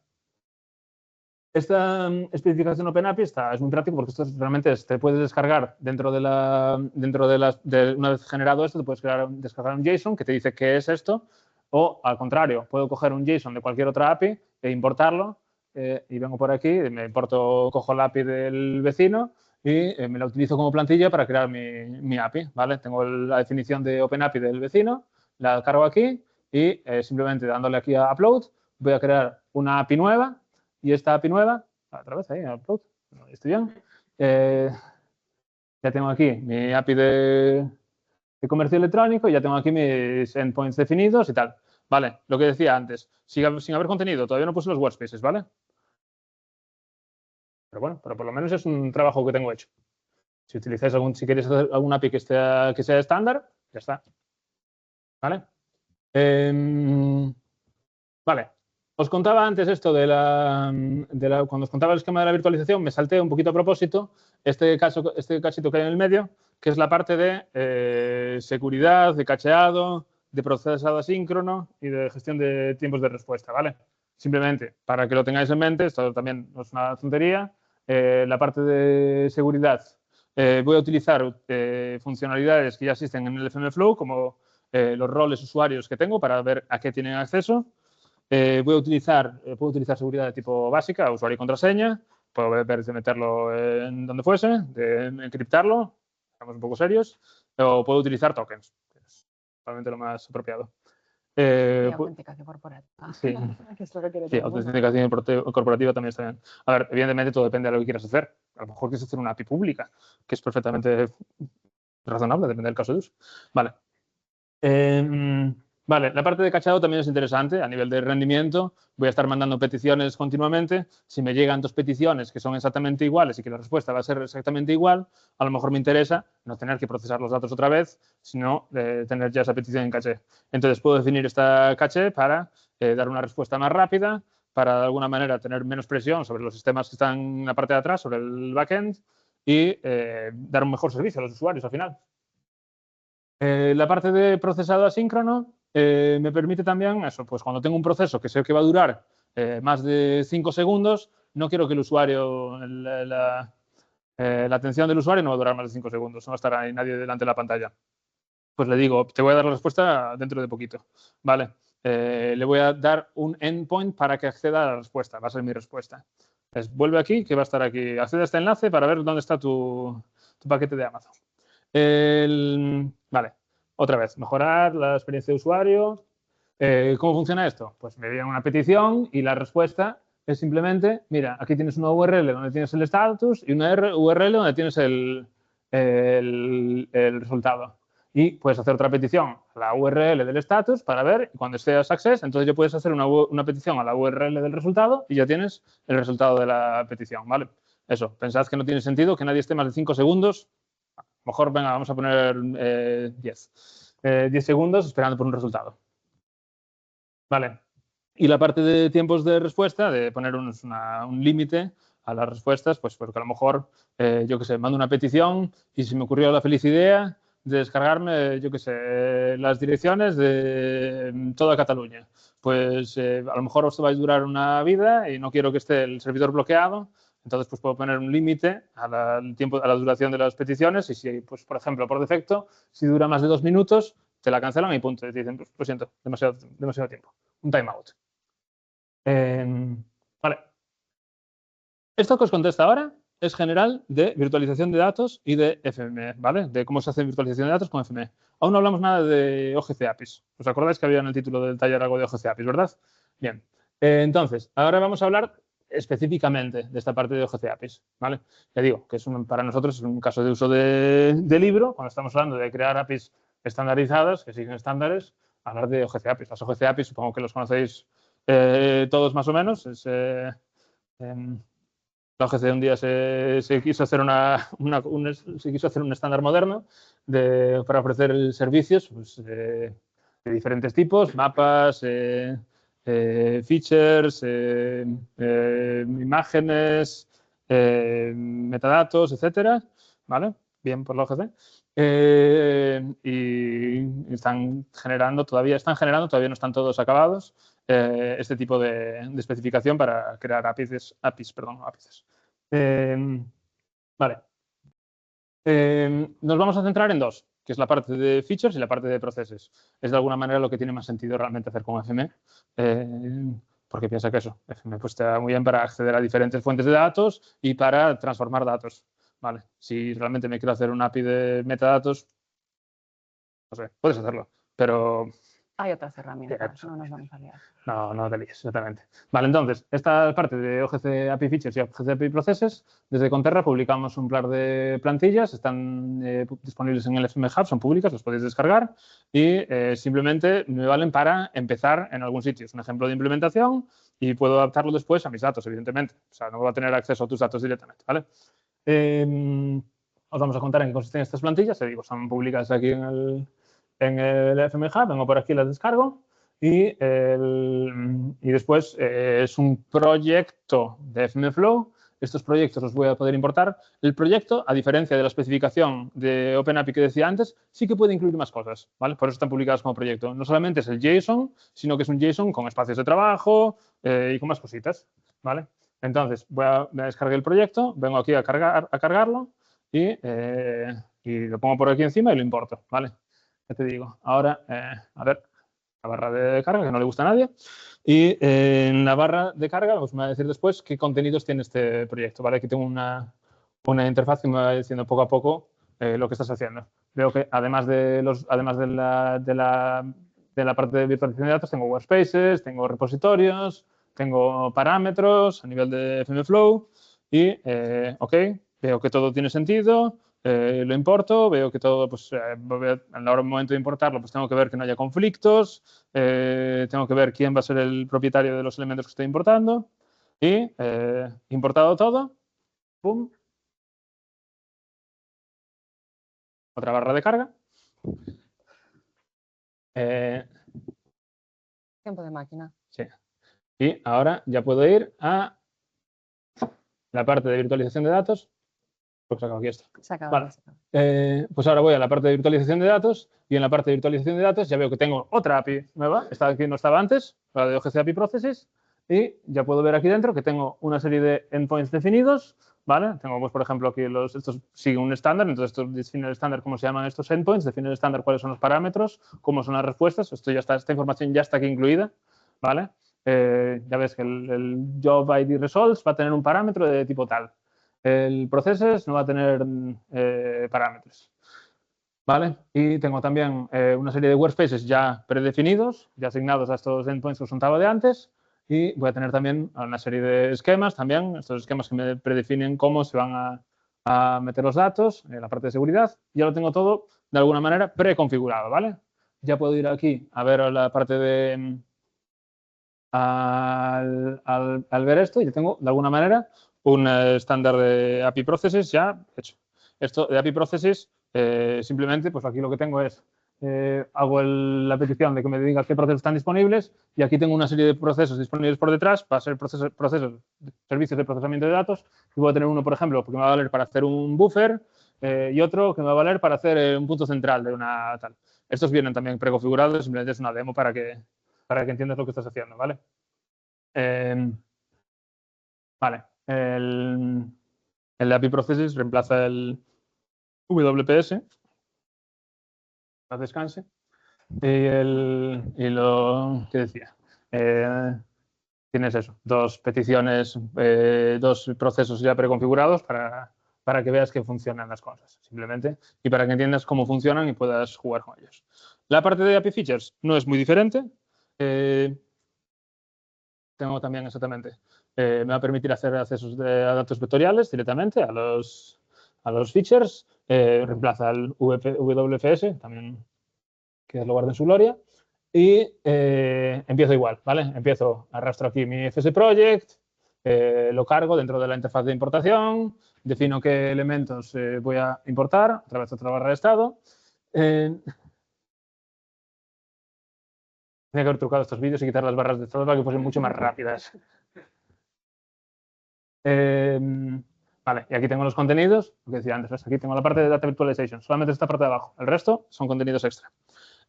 Esta especificación OpenAPI es muy práctico porque esto realmente te puedes descargar una vez generado esto, te puedes descargar un JSON que te dice qué es esto, o al contrario, puedo coger un JSON de cualquier otra API e importarlo, y vengo por aquí, cojo la API del vecino y me la utilizo como plantilla para crear mi API, ¿vale? Tengo la definición de OpenAPI del vecino, la cargo aquí y simplemente dándole aquí a Upload voy a crear una API nueva. Y esta API nueva, otra vez ahí, upload, estoy bien. ya tengo aquí mi API de comercio electrónico, ya tengo aquí mis endpoints definidos y tal. Vale, lo que decía antes, sin haber contenido, todavía no puse los workspaces, ¿vale? Pero bueno, pero por lo menos es un trabajo que tengo hecho. Si utilizáis si queréis hacer algún API que sea estándar, ya está. ¿Vale? Vale. Os contaba antes esto cuando os contaba el esquema de la virtualización, me salté un poquito a propósito este cachito que hay en el medio, que es la parte de seguridad, de cacheado, de procesado asíncrono y de gestión de tiempos de respuesta, ¿vale? Simplemente, para que lo tengáis en mente, esto también no es una tontería, la parte de seguridad, voy a utilizar funcionalidades que ya existen en el FMFlow, como los roles usuarios que tengo para ver a qué tienen acceso. Puedo utilizar seguridad de tipo básica, usuario y contraseña. Puedo ver de meterlo en donde fuese, de encriptarlo, estamos un poco serios. O puedo utilizar tokens, que es probablemente lo más apropiado. Y autenticación corporativa. Sí, Que es lo que quiere sí, todo el mundo. autenticación corporativa también está bien. A ver, evidentemente todo depende de lo que quieras hacer. A lo mejor quieres hacer una API pública, que es perfectamente razonable, depende del caso de uso. Vale. Vale, la parte de cachado también es interesante a nivel de rendimiento. Voy a estar mandando peticiones continuamente. Si me llegan 2 peticiones que son exactamente iguales y que la respuesta va a ser exactamente igual, a lo mejor me interesa no tener que procesar los datos otra vez, sino tener ya esa petición en caché. Entonces puedo definir esta caché para dar una respuesta más rápida, para de alguna manera tener menos presión sobre los sistemas que están en la parte de atrás, sobre el backend, y dar un mejor servicio a los usuarios al final. La parte de procesado asíncrono me permite también eso, pues cuando tengo un proceso que sé que va a durar más de 5 segundos, no quiero que el usuario, la atención del usuario no va a durar más de 5 segundos, no va a estar ahí nadie delante de la pantalla. Pues le digo, te voy a dar la respuesta dentro de poquito, ¿vale? Le voy a dar un endpoint para que acceda a la respuesta, va a ser mi respuesta. Entonces, vuelve aquí, que va a estar aquí. Accede a este enlace para ver dónde está tu paquete de Amazon. Vale, otra vez, mejorar la experiencia de usuario. ¿Cómo funciona esto? Pues me viene una petición y la respuesta es simplemente, mira, aquí tienes una URL donde tienes el status y una URL donde tienes el resultado. Y puedes hacer otra petición a la URL del status para ver, y cuando esté a success, entonces ya puedes hacer una petición a la URL del resultado y ya tienes el resultado de la petición, ¿vale? Eso, pensad que no tiene sentido que nadie esté más de 5 segundos. Mejor, venga, vamos a poner 10. 10 segundos esperando por un resultado. Vale. Y la parte de tiempos de respuesta, de poner un límite a las respuestas, pues porque a lo mejor, yo qué sé, mando una petición y se me ocurrió la feliz idea de descargarme, yo qué sé, las direcciones de toda Cataluña. Pues a lo mejor esto va a durar una vida y no quiero que esté el servidor bloqueado. Entonces, pues puedo poner un límite a la duración de las peticiones y si, pues, por ejemplo, por defecto, si dura más de 2 minutos, te la cancelan y punto. Y te dicen, pues, lo siento, demasiado tiempo. Un timeout. Vale. Esto que os contesto ahora es general de virtualización de datos y de FME, ¿vale? De cómo se hace virtualización de datos con FME. Aún no hablamos nada de OGC APIs. ¿Os acordáis que había en el título del taller algo de OGC APIs, verdad? Bien. Entonces, ahora vamos a hablar específicamente de esta parte de OGC APIs, ¿vale? Ya digo que para nosotros es un caso de uso de libro, cuando estamos hablando de crear APIs estandarizadas, que siguen estándares, hablar de OGC APIs. Las OGC APIs supongo que los conocéis todos más o menos. La OGC un día se quiso hacer un estándar moderno para ofrecer servicios pues, de diferentes tipos, mapas, features, imágenes, metadatos, etcétera, ¿vale? Bien por la OGC. Y están generando, todavía no están todos acabados, este tipo de especificación para crear APIs. Vale. Nos vamos a centrar en dos, que es la parte de features y la parte de procesos. Es de alguna manera lo que tiene más sentido realmente hacer con FME, porque piensa que eso, FME pues, está muy bien para acceder a diferentes fuentes de datos y para transformar datos. Vale. Si realmente me quiero hacer un API de metadatos, no sé, puedes hacerlo, pero Hay otras herramientas, no nos vamos a liar. No te líes, exactamente. Vale, entonces, esta parte de OGC API Features y OGC API Processes, desde Conterra publicamos un par de plantillas, están disponibles en el FM Hub, son públicas, las podéis descargar y simplemente me valen para empezar en algún sitio. Es un ejemplo de implementación y puedo adaptarlo después a mis datos, evidentemente. O sea, no voy a tener acceso a tus datos directamente, ¿vale? Os vamos a contar en qué consisten estas plantillas. Te digo, son públicas aquí en el FM Hub, vengo por aquí, las descargo. Y después es un proyecto de FM Flow. Estos proyectos los voy a poder importar. El proyecto, a diferencia de la especificación de OpenAPI que decía antes, sí que puede incluir más cosas, ¿vale? Por eso están publicadas como proyecto. No solamente es el JSON, sino que es un JSON con espacios de trabajo y con más cositas, ¿vale? Entonces, me descargué el proyecto, vengo aquí a cargarlo y lo pongo por aquí encima y lo importo, ¿vale? Ya te digo. Ahora, a ver, la barra de carga, que no le gusta a nadie. Y en la barra de carga, pues me va a decir después qué contenidos tiene este proyecto, ¿vale? Aquí tengo una interfaz que me va diciendo poco a poco lo que estás haciendo. Veo que además de la parte de virtualización de datos, tengo workspaces, tengo repositorios, tengo parámetros a nivel de FM Flow y, ok, veo que todo tiene sentido. Lo importo, veo que todo, pues a la hora del momento de importarlo, pues tengo que ver que no haya conflictos, tengo que ver quién va a ser el propietario de los elementos que estoy importando y importado todo, pum, otra barra de carga. Tiempo de máquina. Sí. Y ahora ya puedo ir a la parte de virtualización de datos. Pues se acaba aquí esto. Se acaba. Vale. Pues ahora voy a la parte de virtualización de datos y en la parte de virtualización de datos ya veo que tengo otra API nueva. Esta aquí no estaba antes, la de OGC API Processes, y ya puedo ver aquí dentro que tengo una serie de endpoints definidos, ¿vale? Tengo, pues, por ejemplo, aquí estos siguen un estándar, entonces esto define el estándar, cómo se llaman estos endpoints, define el estándar cuáles son los parámetros, cómo son las respuestas. Esto ya está, esta información ya está aquí incluida, ¿vale? Ya ves que el job ID results va a tener un parámetro de tipo tal. El processes no va a tener parámetros, ¿vale? Y tengo también una serie de workspaces ya predefinidos, ya asignados a estos endpoints que os contaba de antes, y voy a tener también una serie de esquemas también, estos esquemas que me predefinen cómo se van a meter los datos en la parte de seguridad. Ya lo tengo todo de alguna manera preconfigurado, ¿vale? Ya puedo ir aquí a ver la parte de... Al ver esto, ya tengo de alguna manera un estándar de API Processes ya hecho. Esto de API Processes, simplemente, pues aquí lo que tengo es, hago la petición de que me diga qué procesos están disponibles y aquí tengo una serie de procesos disponibles por detrás para ser servicios de procesamiento de datos. Y voy a tener uno, por ejemplo, que me va a valer para hacer un buffer y otro que me va a valer para hacer un punto central de una tal. Estos vienen también preconfigurados, simplemente es una demo para que entiendas lo que estás haciendo, ¿vale? Vale, el API Processes reemplaza el WPS, descanse, y lo que decía, tienes eso, dos peticiones, dos procesos ya preconfigurados para que veas que funcionan las cosas, simplemente, y para que entiendas cómo funcionan y puedas jugar con ellos. La parte de API Features no es muy diferente. Tengo también exactamente. Me va a permitir hacer accesos a datos vectoriales directamente a los features. Reemplaza el WFS, también que lo guarde en su gloria. Y empiezo igual, ¿vale? Arrastro aquí mi FS Project, lo cargo dentro de la interfaz de importación, defino qué elementos voy a importar a través de otra barra de estado. Tenía que haber trucado estos vídeos y quitar las barras de estado para que fuesen mucho más rápidas. Vale, y aquí tengo los contenidos, lo que decía antes, ¿ves? Aquí tengo la parte de Data Virtualization, solamente esta parte de abajo, el resto son contenidos extra.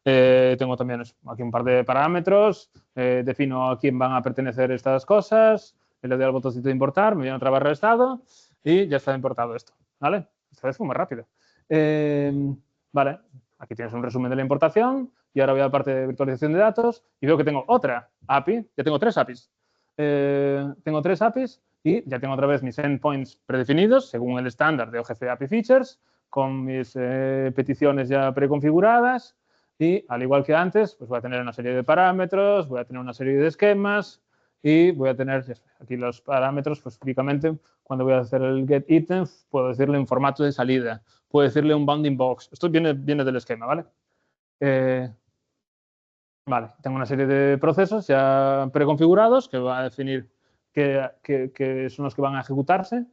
Tengo también aquí un par de parámetros, defino a quién van a pertenecer estas cosas, le doy al botoncito de importar, me viene otra barra de estado y ya está importado esto, ¿vale? Esta vez fue más rápido. Vale, aquí tienes un resumen de la importación y ahora voy a la parte de virtualización de datos y veo que tengo otra API, ya tengo tres APIs. Y ya tengo otra vez mis endpoints predefinidos según el estándar de OGC API Features, con mis peticiones ya preconfiguradas. y al igual que antes, pues voy a tener una serie de parámetros, voy a tener una serie de esquemas y voy a tener aquí los parámetros, pues típicamente cuando voy a hacer el get item, puedo decirle un formato de salida, puedo decirle un bounding box. Esto viene del esquema, ¿vale? Vale, tengo una serie de procesos ya preconfigurados que van a definir que son los que van a ejecutarse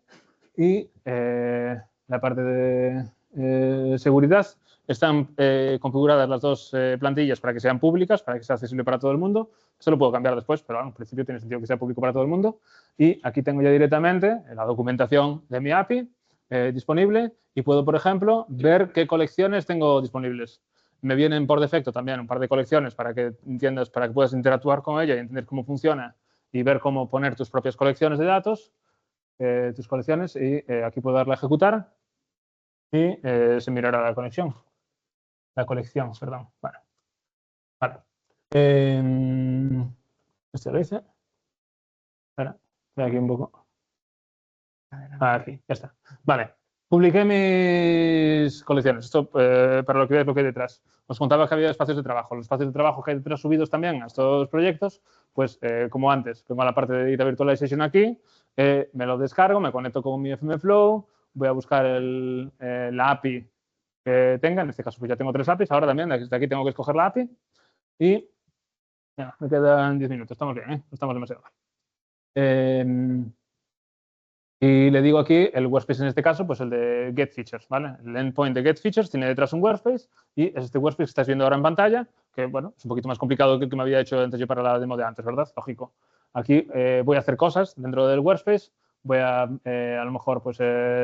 y la parte de seguridad están configuradas las dos plantillas para que sean públicas, para que sea accesible para todo el mundo. Esto lo puedo cambiar después, pero en principio tiene sentido que sea público para todo el mundo. Y aquí tengo ya directamente la documentación de mi API disponible y puedo, por ejemplo, ver qué colecciones tengo disponibles. Me vienen por defecto también un par de colecciones para que entiendas, para que puedas interactuar con ella y entender cómo funciona y ver cómo poner tus propias colecciones de datos, tus colecciones, y aquí puedo darle a ejecutar y se mirará la colección. La colección, perdón. Bueno, vale. Esto lo hice. Espera, voy aquí un poco. Aquí, ya está. Vale. Publiqué mis colecciones. Esto para lo que veis lo que hay detrás. Os contaba que había espacios de trabajo. Los espacios de trabajo que hay detrás subidos también a estos proyectos, pues como antes, tengo la parte de Data Virtualization aquí, me lo descargo, me conecto con mi FMFlow, voy a buscar la API que tenga. En este caso pues ya tengo 3 APIs. Ahora también desde aquí tengo que escoger la API y ya, me quedan 10 minutos. Estamos bien, ¿eh? No estamos demasiado mal. Y le digo aquí el workspace en este caso, pues el de getFeatures, ¿vale? El endpoint de getFeatures tiene detrás un workspace y es este workspace que estás viendo ahora en pantalla, que, bueno, es un poquito más complicado que el que me había hecho antes yo para la demo de antes, ¿verdad? Lógico. Aquí voy a hacer cosas dentro del workspace, voy a lo mejor, pues,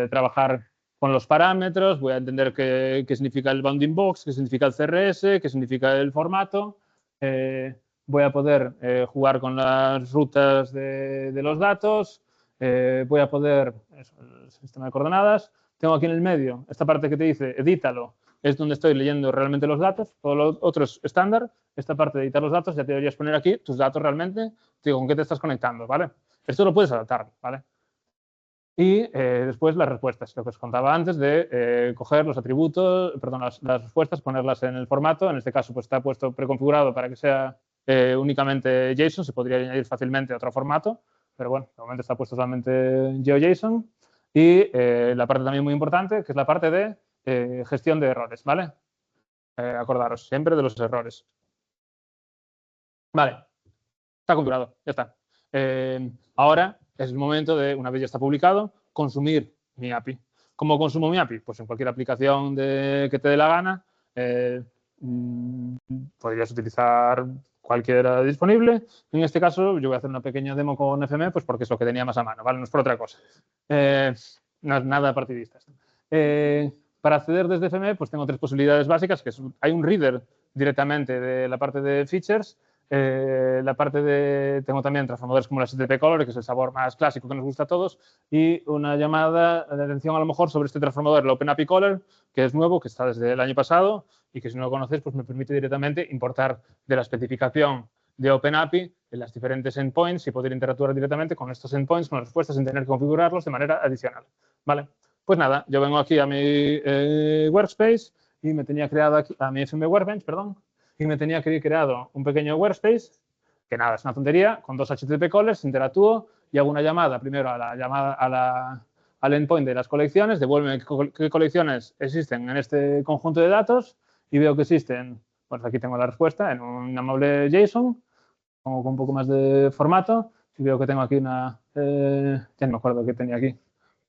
trabajar con los parámetros, voy a entender qué significa el bounding box, qué significa el CRS, qué significa el formato, voy a poder jugar con las rutas de los datos, voy a poder, el sistema de coordenadas, tengo aquí en el medio esta parte que te dice edítalo, es donde estoy leyendo realmente los datos, todo lo otro es estándar, esta parte de editar los datos ya te deberías poner aquí tus datos realmente, te digo con qué te estás conectando, ¿vale? Esto lo puedes adaptar, ¿vale? Y después las respuestas, lo que os contaba antes de coger los atributos, perdón, las respuestas, ponerlas en el formato, en este caso pues está puesto preconfigurado para que sea únicamente JSON, se podría añadir fácilmente a otro formato, pero bueno, de momento está puesto solamente GeoJSON. Y la parte también muy importante, que es la parte de gestión de errores, ¿vale? Acordaros siempre de los errores. Vale, está configurado, ya está. Ahora es el momento de, una vez ya está publicado, consumir mi API. ¿Cómo consumo mi API? Pues en cualquier aplicación que te dé la gana. Podrías utilizar cualquiera disponible. En este caso, yo voy a hacer una pequeña demo con FME, pues porque es lo que tenía más a mano, ¿vale? No es por otra cosa. No es nada partidista. Para acceder desde FME, pues tengo 3 posibilidades básicas, que hay un reader directamente de la parte de features, la parte de, tengo también transformadores como la STP Color, que es el sabor más clásico que nos gusta a todos, y una llamada de atención a lo mejor sobre este transformador, el OpenAPI Color, que es nuevo, que está desde el año pasado y que si no lo conoces, pues me permite directamente importar de la especificación de OpenAPI en las diferentes endpoints y poder interactuar directamente con estos endpoints, con las respuestas sin tener que configurarlos de manera adicional. ¿Vale? Pues nada, yo vengo aquí a mi workspace y me tenía creado aquí, a mi FM Workbench, perdón, y me tenía creado un pequeño workspace, que nada, es una tontería, con 2 HTTP callers, interactúo y hago una llamada primero al endpoint de las colecciones, devuélveme qué colecciones existen en este conjunto de datos y veo que existen, pues aquí tengo la respuesta en un amable JSON, pongo con un poco más de formato y veo que tengo aquí una, ya no me acuerdo qué tenía aquí,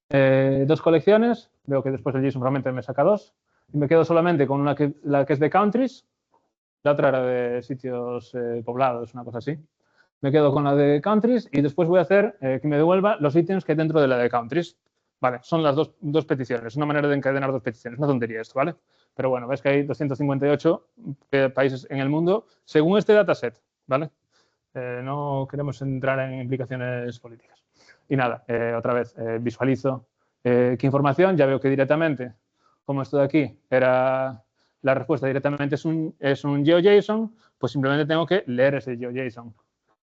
2 colecciones, veo que después el JSON realmente me saca 2 y me quedo solamente con la que es de countries. La otra era de sitios poblados, una cosa así. Me quedo con la de countries y después voy a hacer que me devuelva los ítems que hay dentro de la de countries. Vale, son las dos peticiones, una manera de encadenar 2 peticiones, una tontería esto, ¿vale? Pero bueno, ves que hay 258 países en el mundo según este dataset, ¿vale? No queremos entrar en implicaciones políticas. Y nada, otra vez, visualizo qué información, ya veo que directamente, como esto de aquí era la respuesta directamente es un GeoJSON, pues simplemente tengo que leer ese GeoJSON,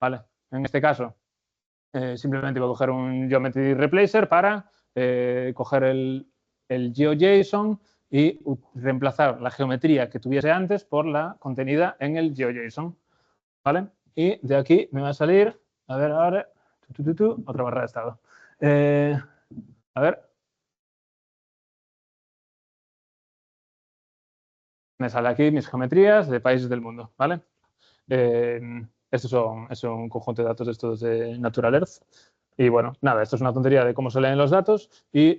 ¿vale? En este caso, simplemente voy a coger un Geometry Replacer para coger el GeoJSON y reemplazar la geometría que tuviese antes por la contenida en el GeoJSON, ¿vale? Y de aquí me va a salir, a ver ahora, otra barra de estado. A ver. Me sale aquí mis geometrías de países del mundo, ¿vale? Estos es un conjunto de datos estos de Natural Earth. Y bueno, nada, esto es una tontería de cómo se leen los datos y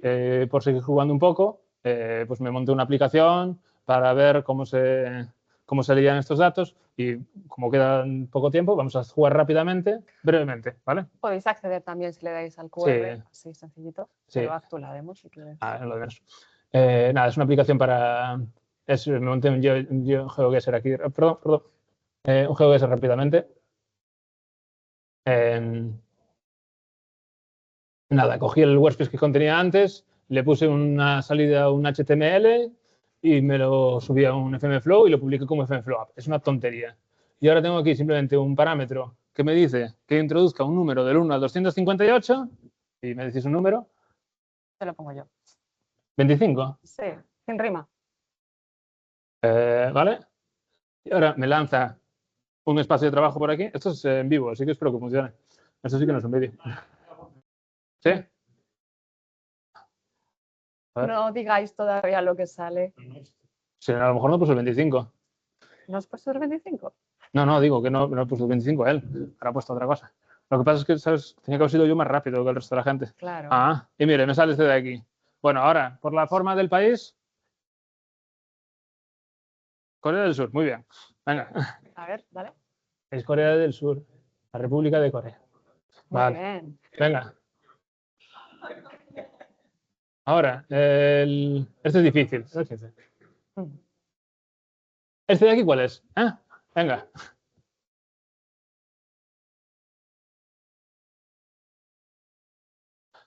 por seguir jugando un poco, pues me monté una aplicación para ver cómo se leían estos datos y como queda poco tiempo, vamos a jugar rápidamente, brevemente, ¿vale? Podéis acceder también si le dais al QR, así sencillito, sí. pero haz tú la demo si quieres. Lo de menos. Nada, es una aplicación para... me monté un GeoGuessr aquí, perdón. Un GeoGuessr rápidamente. Nada, cogí el WordPress que contenía antes, le puse una salida, un HTML y me lo subí a un FMFlow y lo publiqué como FMFlow App. Es una tontería. Y ahora tengo aquí simplemente un parámetro que me dice que introduzca un número del 1 al 258 y me decís un número. Te lo pongo yo. 25. Sí, sin rima. ¿Vale? Y ahora me lanza un espacio de trabajo por aquí. Esto es en vivo, así que espero que funcione. Esto sí que no es un vídeo. ¿Sí? No digáis todavía lo que sale. Sí, a lo mejor no puso el 25. ¿No has puesto el 25? No, digo que no puso el 25 él. Ahora ha puesto otra cosa. Lo que pasa es que, ¿sabes? Tenía que haber sido yo más rápido que el resto de la gente. Claro. Y mire, me sale este de aquí. Bueno, ahora, por la forma del país. Corea del Sur, muy bien. Venga. A ver, dale. Es Corea del Sur, la República de Corea. Muy bien. Venga. Ahora, este es difícil. ¿Este de aquí cuál es? Venga.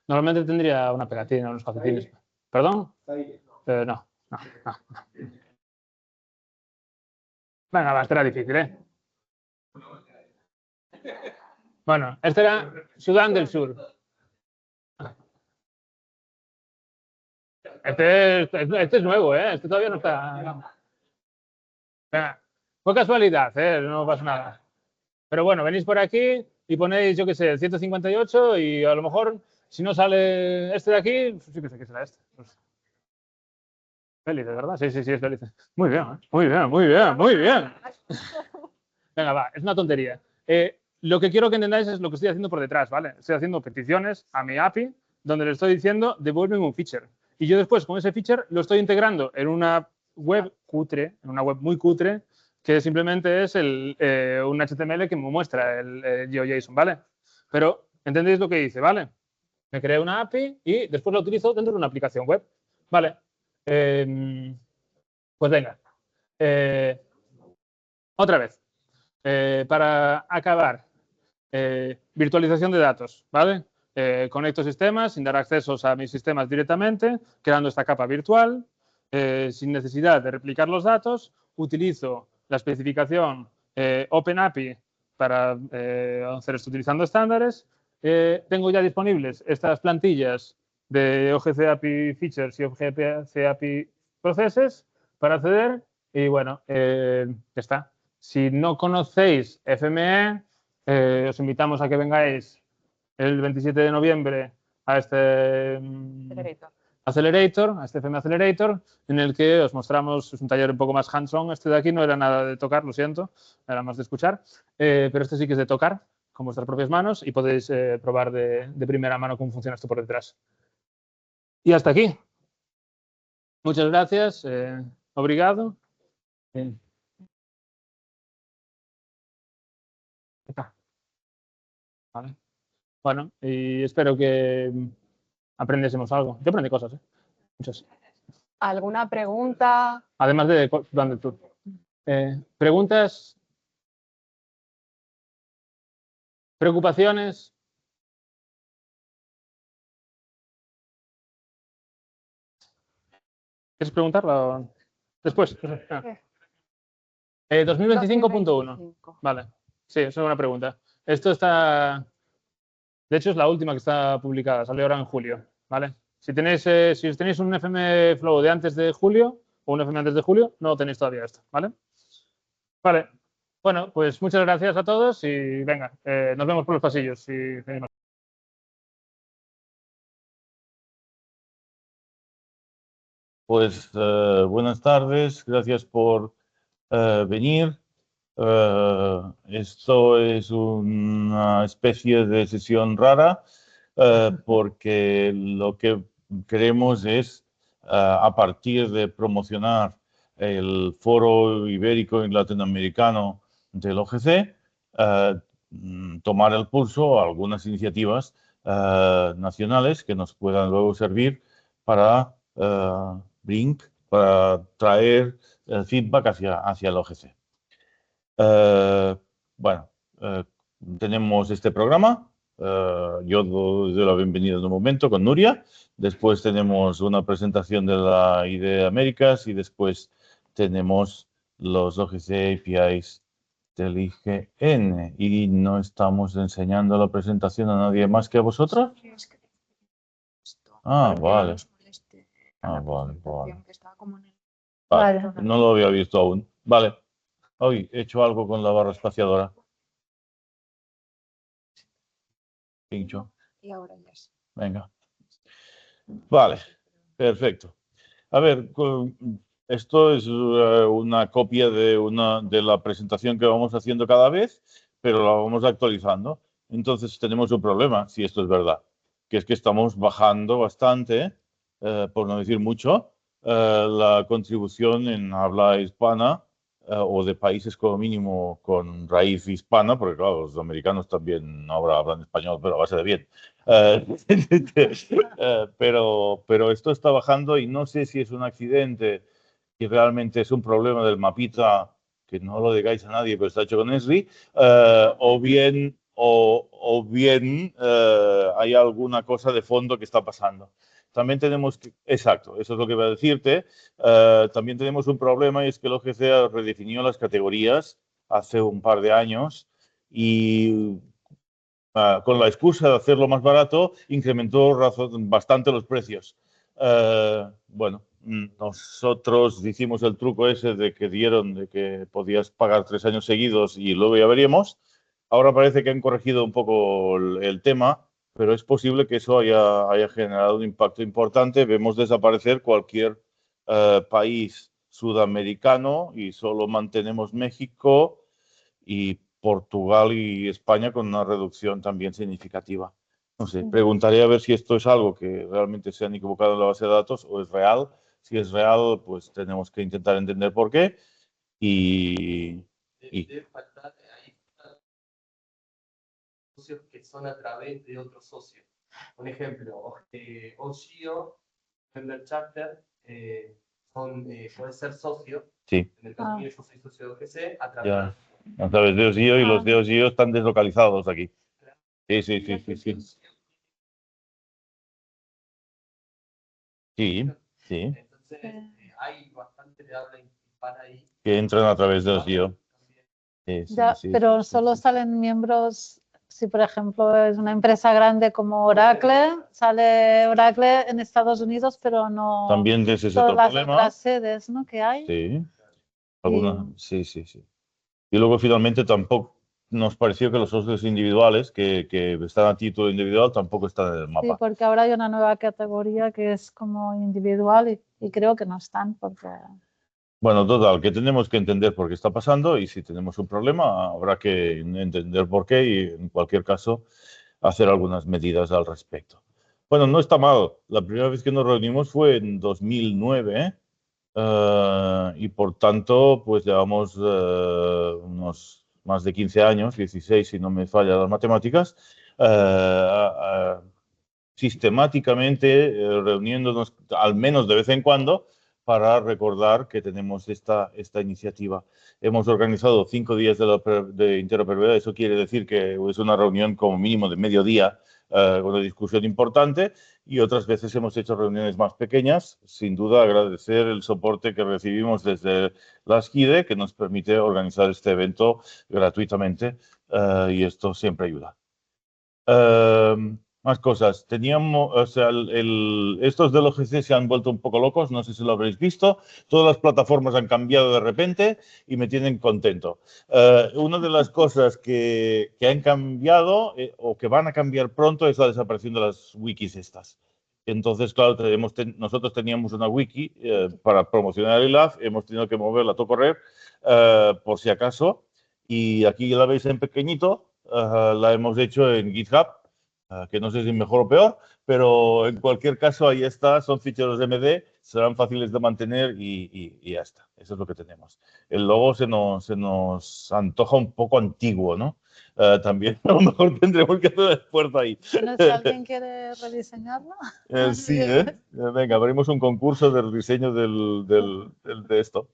Normalmente tendría una pegatina, unos calcetines. ¿Perdón? No. Venga, va, este era difícil, ¿eh? Bueno, este era Sudán del Sur. Este es nuevo, ¿eh? Este todavía no está... Venga, fue casualidad, ¿eh? No pasa nada. Pero bueno, venís por aquí y ponéis, yo qué sé, el 158 y a lo mejor, si no sale este de aquí, pues sí que sé que será este. Pues... Feliz, ¿verdad? Sí, es feliz. Muy bien, ¿eh? Muy bien. Venga, va, es una tontería. Lo que quiero que entendáis es lo que estoy haciendo por detrás, ¿vale? Estoy haciendo peticiones a mi API donde le estoy diciendo devuélveme un feature. Y yo después con ese feature lo estoy integrando en una web cutre, en una web muy cutre, que simplemente es un HTML que me muestra el GeoJSON, ¿vale? Pero entendéis lo que hice, ¿vale? Me creé una API y después la utilizo dentro de una aplicación web, ¿vale? Pues venga. Otra vez. Para acabar, virtualización de datos, ¿vale? Conecto sistemas sin dar accesos a mis sistemas directamente, creando esta capa virtual, sin necesidad de replicar los datos, utilizo la especificación OpenAPI para hacer esto utilizando estándares. Tengo ya disponibles estas plantillas de OGC API Features y OGC API Processes para acceder y bueno, ya está. Si no conocéis FME, os invitamos a que vengáis el 27 de noviembre a este Accelerator, a este FM Accelerator, en el que os mostramos, es un taller un poco más hands-on. Este de aquí no era nada de tocar, lo siento, era más de escuchar, pero este sí que es de tocar con vuestras propias manos y podéis probar de primera mano cómo funciona esto por detrás. Y hasta aquí. Muchas gracias. Obrigado. Vale. Bueno, y espero que aprendiésemos algo. Yo aprendí cosas, muchas. ¿Alguna pregunta? Además de plan de tour. ¿Preguntas? ¿Preocupaciones? ¿Quieres preguntarlo después? 2025.1. Vale. Sí, esa es una pregunta. Esto está... De hecho, es la última que está publicada. Salió ahora en julio. ¿Vale? Si os tenéis un FM Flow de antes de julio o un FM antes de julio, no tenéis todavía esto, ¿vale? Vale. Bueno, pues muchas gracias a todos y venga, nos vemos por los pasillos. Pues buenas tardes, gracias por venir. Esto es una especie de sesión rara porque lo que queremos es, a partir de promocionar el Foro Ibérico y Latinoamericano del OGC, tomar el pulso a algunas iniciativas nacionales que nos puedan luego servir para para traer feedback hacia el OGC. Bueno, tenemos este programa. Yo doy la bienvenida en un momento con Nuria. Después tenemos una presentación de la IDEA Américas y después tenemos los OGC APIs del IGN. Y no estamos enseñando la presentación a nadie más que a vosotros. Ah, vale. Ah, vale, vale. Vale, no lo había visto aún. Vale. Hoy he hecho algo con la barra espaciadora. Pincho. Y ahora ya sí. Venga. Vale, perfecto. A ver, esto es una copia de la presentación que vamos haciendo cada vez, pero la vamos actualizando. Entonces tenemos un problema, si esto es verdad, que es que estamos bajando bastante, por no decir mucho, la contribución en habla hispana o de países como mínimo con raíz hispana, porque claro, los americanos también ahora hablan español, pero a base de bien. Pero esto está bajando y no sé si es un accidente y realmente es un problema del mapita, que no lo digáis a nadie, pero está hecho con Esri, o bien hay alguna cosa de fondo que está pasando. También tenemos exacto, eso es lo que voy a decirte. También tenemos un problema y es que el OGC redefinió las categorías hace un par de años y con la excusa de hacerlo más barato, incrementó bastante los precios. Bueno, nosotros hicimos el truco ese de que podías pagar 3 años seguidos y luego ya veríamos. Ahora parece que han corregido un poco el tema, pero es posible que eso haya generado un impacto importante. Vemos desaparecer cualquier país sudamericano y solo mantenemos México y Portugal y España con una reducción también significativa. No sé, preguntaré a ver si esto es algo que realmente se han equivocado en la base de datos o es real. Si es real, pues tenemos que intentar entender por qué. Debe faltar ahí socios que son a través de otros socios. Por ejemplo, OGIO, Member Charter, puede ser socio. Sí. En el caso mío, yo soy socio de OGC a través Ya. A través de OGIO y los de OGIO están deslocalizados aquí. Sí. Sí. Entonces, hay bastante de habla hispana ahí. Que entran a través de OGIO. Pero solo salen miembros, si por ejemplo es una empresa grande como Oracle, sale Oracle en Estados Unidos, pero no también ese es todas otro las problema. otras sedes, ¿no? que hay. Sí. Sí. Y luego finalmente tampoco nos pareció que los socios individuales que están a título individual tampoco están en el mapa. Sí, porque ahora hay una nueva categoría que es como individual y creo que no están porque... Bueno, total, que tenemos que entender por qué está pasando y si tenemos un problema habrá que entender por qué y en cualquier caso hacer algunas medidas al respecto. Bueno, no está mal. La primera vez que nos reunimos fue en 2009, y por tanto pues llevamos unos más de 15 años, 16 si no me fallan las matemáticas, sistemáticamente reuniéndonos al menos de vez en cuando para recordar que tenemos esta iniciativa. Hemos organizado 5 días de interoperabilidad, eso quiere decir que es una reunión como mínimo de mediodía, con una discusión importante, y otras veces hemos hecho reuniones más pequeñas. Sin duda agradecer el soporte que recibimos desde la SCIDE, que nos permite organizar este evento gratuitamente, y esto siempre ayuda. Más cosas. Teníamos, o sea, estos del OGC se han vuelto un poco locos, no sé si lo habréis visto. Todas las plataformas han cambiado de repente y me tienen contento. Una de las cosas que han cambiado o que van a cambiar pronto es la desaparición de las wikis estas. Entonces, claro, nosotros teníamos una wiki para promocionar el lab, hemos tenido que moverla a todo correr por si acaso. Y aquí la veis en pequeñito, la hemos hecho en GitHub. Que no sé si mejor o peor, pero en cualquier caso ahí está, son ficheros MD, serán fáciles de mantener y ya está. Eso es lo que tenemos. El logo se nos antoja un poco antiguo, ¿no? También a lo mejor tendremos que hacer esfuerzo ahí. Bueno, si alguien quiere rediseñarlo. Sí, venga, abrimos un concurso de diseño de esto.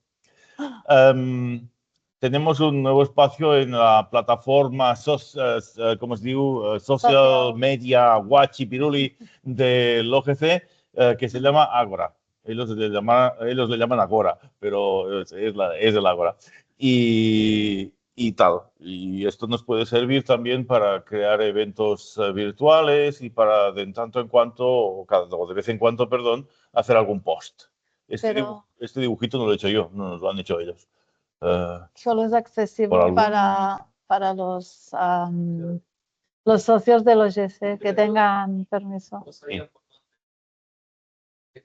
Tenemos un nuevo espacio en la plataforma com es diu? Social Media Watch y Piruli del OGC, que se llama Agora. Ellos le llaman Agora, pero es el Agora. Y tal. Y esto nos puede servir también para crear eventos virtuales y para de tanto en cuanto, o de vez en cuando, perdón, hacer algún post. Este dibujito no lo he hecho yo, no nos lo han hecho ellos. Solo es accesible para los socios del OGC que tengan permiso. Sí.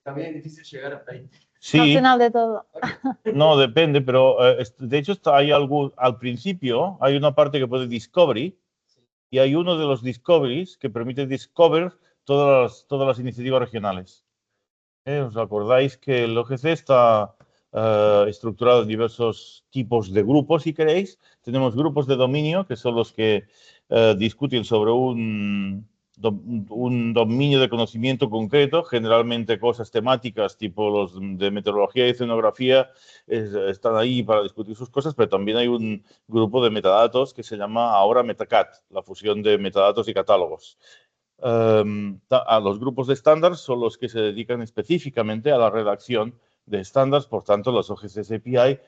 También es difícil llegar hasta ahí. Sí. Al final de todo. No, depende, pero de hecho hay algo, al principio hay una parte que pone Discovery y hay uno de los Discoveries que permite discover todas las iniciativas regionales. ¿Os acordáis que el OGC está estructurado en diversos tipos de grupos, si queréis? Tenemos grupos de dominio, que son los que discuten sobre un dominio de conocimiento concreto, generalmente cosas temáticas tipo los de meteorología y oceanografía están ahí para discutir sus cosas, pero también hay un grupo de metadatos que se llama ahora Metacat, la fusión de metadatos y catálogos. A los grupos de estándares son los que se dedican específicamente a la redacción de estándares, por tanto los OGC API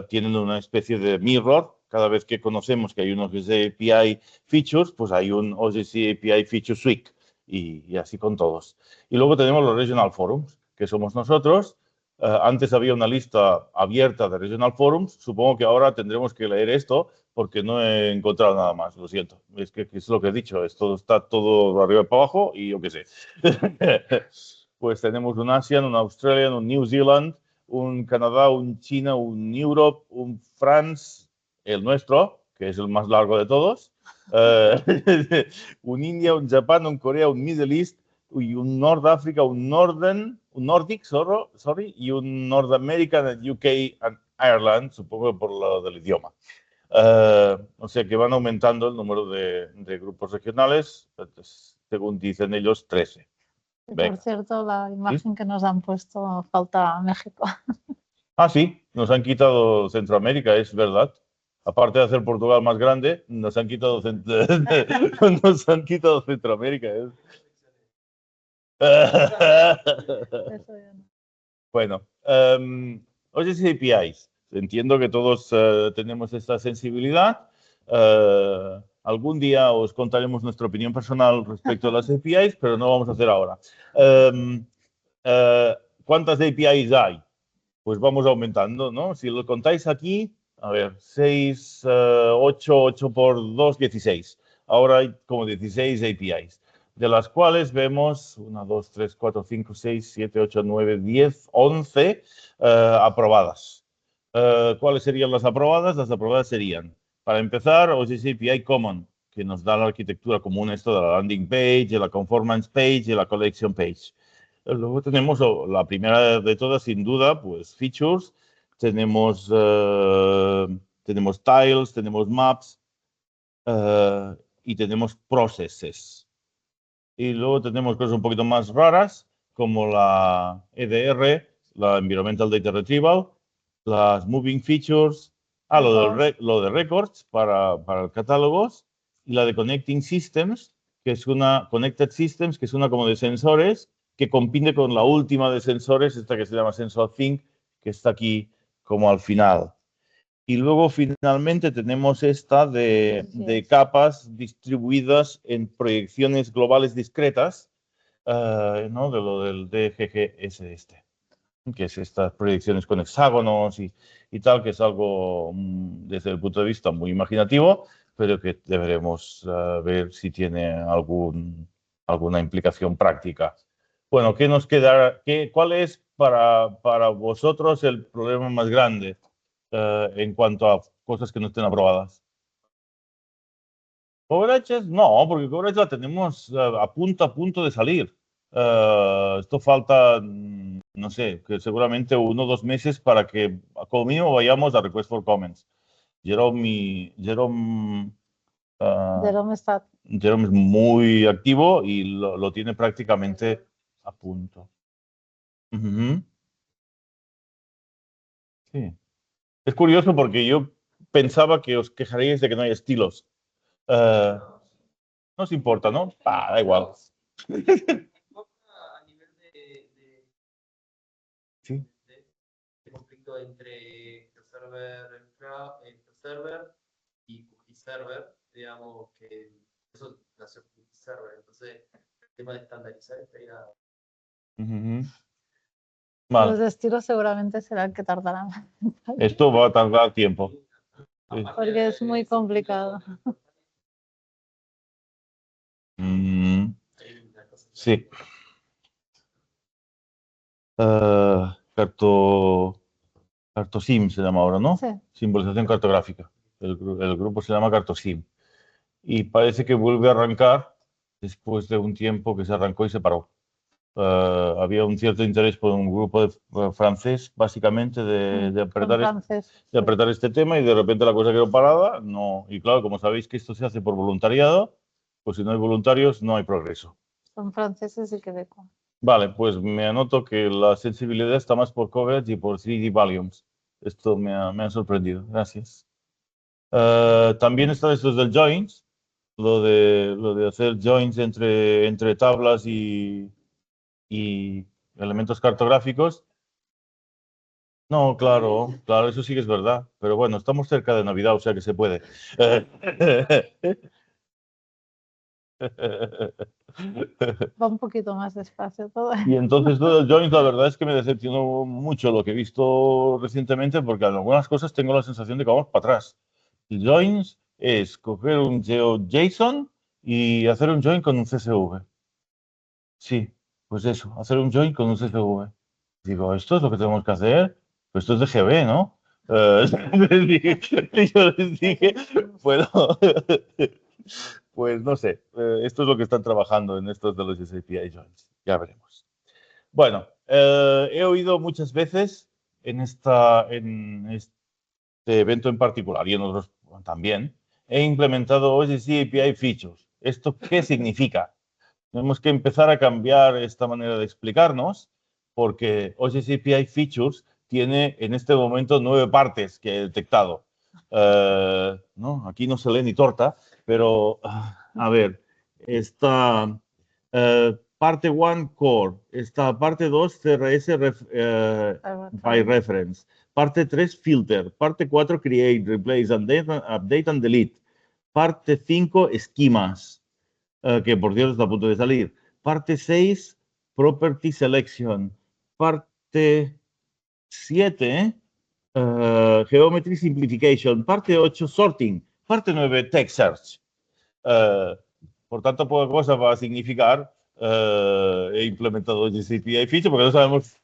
tienen una especie de mirror. Cada vez que conocemos que hay un OGC API features, pues hay un OGC API feature suite y así con todos. Y luego tenemos los regional forums, que somos nosotros. Antes había una lista abierta de regional forums. Supongo que ahora tendremos que leer esto porque no he encontrado nada más, lo siento. Es que es lo que he dicho, está todo de arriba para abajo y yo qué sé. Pues tenemos un ASEAN, un Australian, un New Zealand, un Canadá, un China, un Europe, un France, el nuestro, que es el más largo de todos, un India, un Japón, un Corea, un Middle East, y un North Africa, un Nordic, y un North American, UK and Ireland, supongo por lo del idioma. O sea que van aumentando el número de grupos regionales, según dicen ellos, 13. Por cierto, la imagen que nos han puesto falta México. Ah, sí, nos han quitado Centroamérica, es verdad. Aparte de hacer Portugal más grande, nos han quitado Centroamérica. Bueno, OGC APIs. Entiendo que todos tenemos esta sensibilidad. Algún día os contaremos nuestra opinión personal respecto a las APIs, pero no vamos a hacer ahora. ¿Cuántas APIs hay? Pues vamos aumentando, ¿no? Si lo contáis aquí, a ver, 6, 8 por 2, 16. Ahora hay como 16 APIs, de las cuales vemos 1, 2, 3, 4, 5, 6, 7, 8, 9, 10, 11 aprobadas. ¿Cuáles serían las aprobadas? Las aprobadas serían, para empezar, OGC API Common, que nos da la arquitectura común esto de la landing page, de la conformance page y la collection page. Luego tenemos la primera de todas, sin duda, pues features. Tenemos tiles, tenemos maps y tenemos processes. Y luego tenemos cosas un poquito más raras, como la EDR, la Environmental Data Retrieval, las Moving Features, lo de Records para catálogos, y la de Connecting Systems, que es una Connected Systems, que es una como de sensores, que compite con la última de sensores, esta que se llama SensorThink, que está aquí como al final. Y luego finalmente tenemos esta de capas distribuidas en proyecciones globales discretas, ¿no? De lo del DGGS que es estas proyecciones con hexágonos y tal, que es algo desde el punto de vista muy imaginativo, pero que deberemos ver si tiene alguna implicación práctica. Bueno, ¿qué nos queda? ¿Cuál es para vosotros el problema más grande en cuanto a cosas que no estén aprobadas? Coverages, no, porque coverage la tenemos a punto de salir. Esto falta, no sé, que seguramente 1 o 2 meses para que como mínimo vayamos a Request for Comments. Jerome es muy activo y lo tiene prácticamente a punto. Sí. Es curioso porque yo pensaba que os quejaríais de que no hay estilos. No os importa, ¿no? Da igual. A nivel sí. de conflicto entre el server y cookie server, digamos que eso nació cookie server, entonces el tema de estandarizar estaría... Vale. Los estilos seguramente serán que tardarán. Esto va a tardar tiempo. Sí. Porque es muy complicado. Sí. Cartosim se llama ahora, ¿no? Sí. Simbolización cartográfica. El grupo se llama Cartosim. Y parece que vuelve a arrancar después de un tiempo que se arrancó y se paró. Había un cierto interés por un grupo francés, básicamente, de apretar este tema y de repente la cosa quedó parada. No. Y claro, como sabéis que esto se hace por voluntariado, pues si no hay voluntarios no hay progreso. Son franceses y quebecois. Vale, pues me anoto que la sensibilidad está más por coverage y por 3D volumes. Esto me ha sorprendido. Gracias. También están estos del joins, lo de hacer joins entre tablas y elementos cartográficos. No, claro, eso sí que es verdad. Pero bueno, estamos cerca de Navidad, o sea que se puede. Va un poquito más despacio todo. Y entonces todo el joins, la verdad es que me decepcionó mucho lo que he visto recientemente, porque en algunas cosas tengo la sensación de que vamos para atrás. El joins es coger un GeoJSON y hacer un join con un CSV. Sí, pues eso, hacer un join con un CSV. Digo, ¿esto es lo que tenemos que hacer? Pues esto es de GB, ¿no? Yo les dije, bueno, pues no sé, esto es lo que están trabajando en estos de los SAPI Joins. Ya veremos. Bueno, he oído muchas veces en este evento en particular y en otros también, he implementado OGC API Features. ¿Esto qué significa? Tenemos que empezar a cambiar esta manera de explicarnos porque OGC API Features tiene en este momento 9 partes que he detectado. No, aquí no se lee ni torta, pero a ver, esta parte 1 Core, esta parte 2 CRS by Reference, parte 3 Filter, parte 4 Create, Replace, Update and Delete, parte 5 Esquemas, que por cierto está a punto de salir, parte 6 Property Selection, parte 7 Geometry Simplification, parte 8 Sorting, parte 9 Text Search. Por tanto, poca cosa va a significar he implementado GCPI Feature porque no sabemos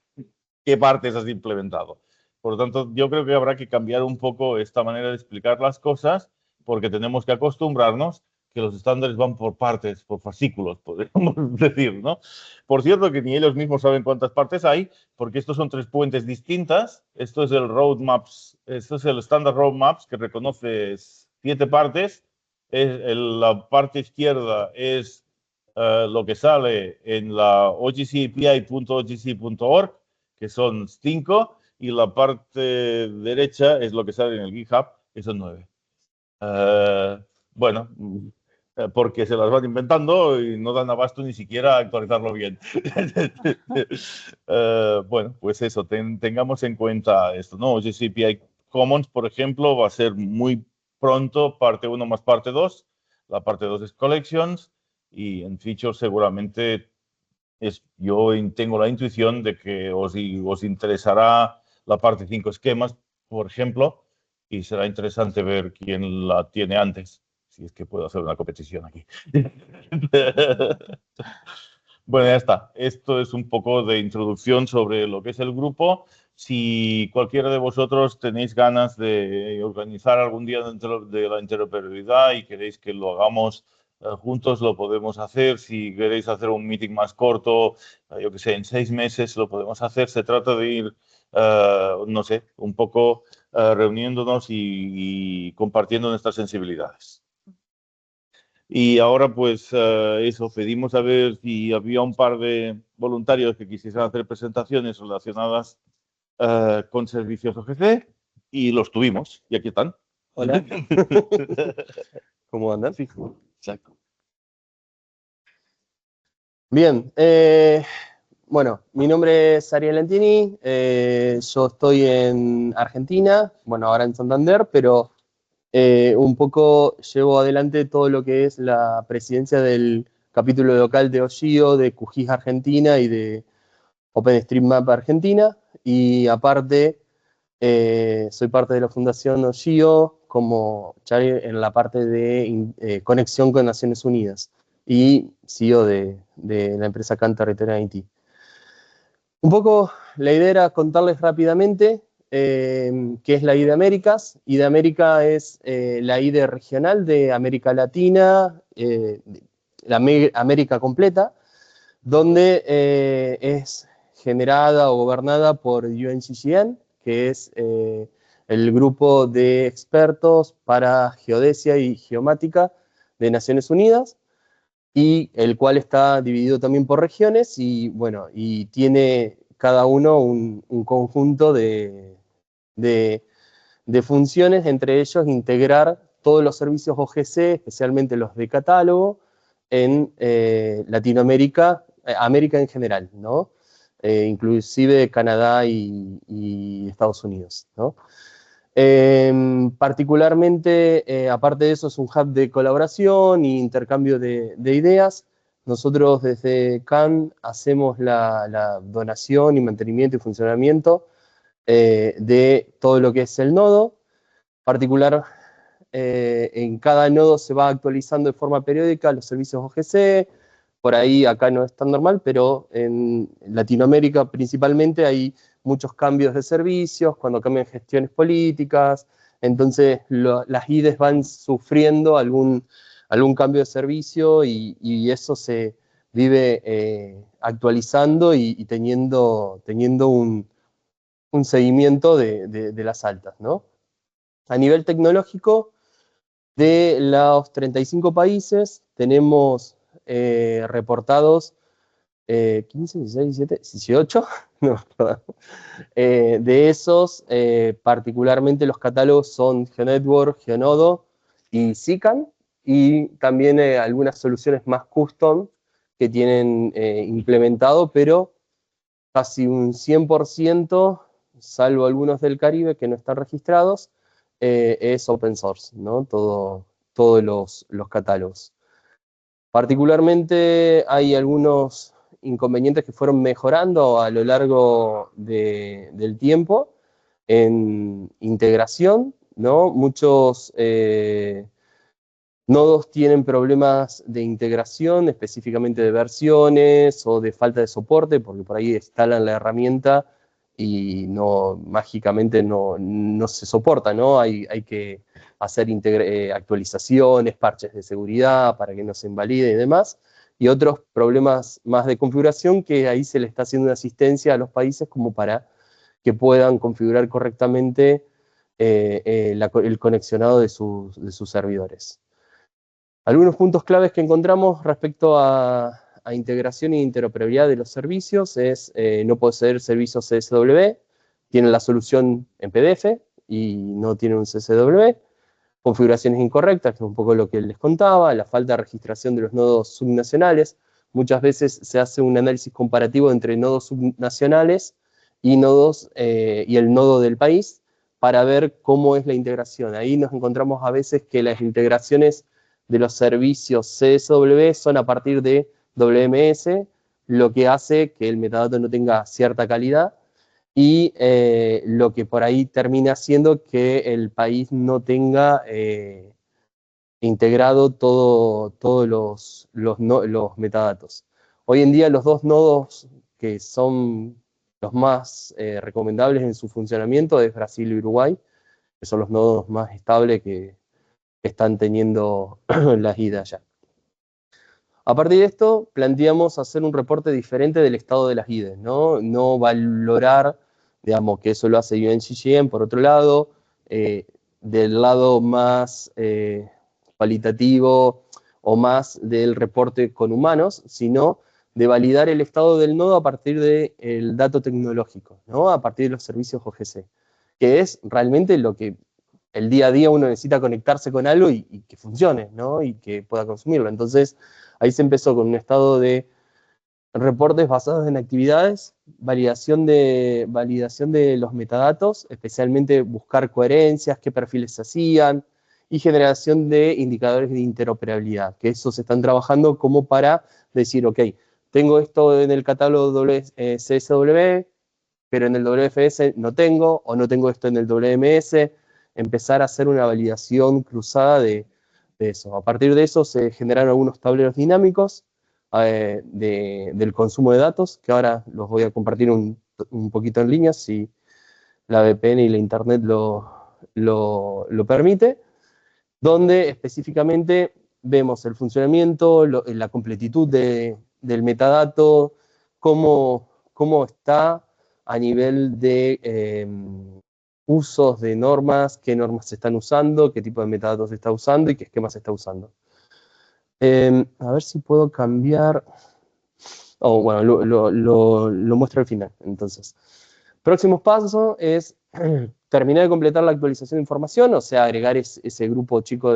qué partes has implementado. Por lo tanto, yo creo que habrá que cambiar un poco esta manera de explicar las cosas porque tenemos que acostumbrarnos que los estándares van por partes, por fascículos, podríamos decir, ¿no? Por cierto, que ni ellos mismos saben cuántas partes hay, porque estos son 3 fuentes distintas. Esto es el Roadmaps, esto es el Standard Roadmaps que reconoce 7 partes. La parte izquierda es lo que sale en la ogcapi.ogc.org, que son 5, y la parte derecha es lo que sale en el GitHub, que son 9. Bueno, porque se las van inventando y no dan abasto ni siquiera a actualizarlo bien. Bueno, pues eso, tengamos en cuenta esto, ¿no? OGC API Commons, por ejemplo, va a ser muy pronto parte 1 más parte 2. La parte 2 es Collections y en Features seguramente yo tengo la intuición de que os interesará la parte 5 esquemas, por ejemplo, y será interesante ver quién la tiene antes, si es que puedo hacer una competición aquí. Bueno, ya está. Esto es un poco de introducción sobre lo que es el grupo. Si cualquiera de vosotros tenéis ganas de organizar algún día dentro de la interoperabilidad y queréis que lo hagamos juntos, lo podemos hacer. Si queréis hacer un meeting más corto, yo que sé, en 6 meses lo podemos hacer. Se trata de ir, no sé, un poco reuniéndonos y compartiendo nuestras sensibilidades. Y ahora, pues, eso, pedimos a ver si había un par de voluntarios que quisiesen hacer presentaciones relacionadas con servicios OGC y los tuvimos. Y aquí están. Hola. ¿Cómo andan? Sí, exacto. Bien. Bueno, mi nombre es Ariel Lentini. Yo estoy en Argentina, bueno, ahora en Santander, pero un poco llevo adelante todo lo que es la presidencia del capítulo local de OGIO, de QGIS Argentina y de OpenStreetMap Argentina. Y aparte, soy parte de la Fundación OGIO como en la parte de conexión con Naciones Unidas y CEO de la empresa CAN Territorial IT. Un poco la idea era contarles rápidamente qué es la IDE Américas. IDE América es la IDE regional de América Latina, la América completa, donde es generada o gobernada por UNGGN, que es el grupo de expertos para geodesia y geomática de Naciones Unidas, y el cual está dividido también por regiones y, bueno, y tiene cada uno un conjunto de funciones, entre ellos integrar todos los servicios OGC, especialmente los de catálogo, en Latinoamérica, América en general, ¿no? Inclusive Canadá y Estados Unidos, ¿no? Particularmente, aparte de eso, es un hub de colaboración e intercambio de ideas. Nosotros desde CAN hacemos la donación y mantenimiento y funcionamiento de todo lo que es el nodo. En cada nodo se va actualizando de forma periódica los servicios OGC. Por ahí acá no es tan normal, pero en Latinoamérica principalmente hay muchos cambios de servicios, cuando cambian gestiones políticas, entonces las IDEs van sufriendo algún cambio de servicio y eso se vive actualizando y teniendo un seguimiento de las altas, ¿no? A nivel tecnológico, de los 35 países tenemos reportados 15, 16, 17, 18, no, perdón. De esos, particularmente los catálogos son GeoNetwork, GeoNodo y SICAN, y también algunas soluciones más custom que tienen implementado, pero casi un 100%, salvo algunos del Caribe que no están registrados, es open source, ¿no? Todos los catálogos. Particularmente hay algunos inconvenientes que fueron mejorando a lo largo del tiempo en integración, ¿no? Muchos nodos tienen problemas de integración, específicamente de versiones o de falta de soporte, porque por ahí instalan la herramienta y mágicamente no se soporta, ¿no? Hay que hacer actualizaciones, parches de seguridad para que no se invalide y demás, y otros problemas más de configuración que ahí se le está haciendo una asistencia a los países como para que puedan configurar correctamente el conexionado de sus servidores. Algunos puntos claves que encontramos respecto a integración e interoperabilidad de los servicios es no poseer servicios CSW, tienen la solución en PDF y no tienen un CSW, configuraciones incorrectas, que es un poco lo que les contaba, la falta de registración de los nodos subnacionales. Muchas veces se hace un análisis comparativo entre nodos subnacionales y y el nodo del país, para ver cómo es la integración. Ahí nos encontramos a veces que las integraciones de los servicios CSW son a partir de WMS, lo que hace que el metadato no tenga cierta calidad y lo que por ahí termina haciendo que el país no tenga integrado todos los metadatos. Hoy en día los dos nodos que son los más recomendables en su funcionamiento es Brasil y Uruguay, que son los nodos más estables que están teniendo las IDE allá. A partir de esto, planteamos hacer un reporte diferente del estado de las IDE, no valorar, digamos, que eso lo hace UNCGM, por otro lado, del lado más cualitativo o más del reporte con humanos, sino de validar el estado del nodo a partir del dato tecnológico, a partir de los servicios OGC, que es realmente lo que el día a día uno necesita conectarse con algo y que funcione, y que pueda consumirlo. Entonces, ahí se empezó con un estado de reportes basados en actividades, validación de los metadatos, especialmente buscar coherencias, qué perfiles se hacían, y generación de indicadores de interoperabilidad, que esos se están trabajando como para decir, ok, tengo esto en el catálogo CSW, pero en el WFS no tengo, o no tengo esto en el WMS, empezar a hacer una validación cruzada de eso. A partir de eso se generaron algunos tableros dinámicos del consumo de datos, que ahora los voy a compartir un poquito en línea, si la VPN y la internet lo permite, donde específicamente vemos el funcionamiento, la completitud del metadato, cómo está a nivel de usos de normas, qué normas se están usando, qué tipo de metadatos se está usando y qué esquemas se está usando. A ver si puedo cambiar. Oh, bueno, lo muestro al final, entonces. Próximo paso es terminar de completar la actualización de información, o sea, agregar ese grupo chico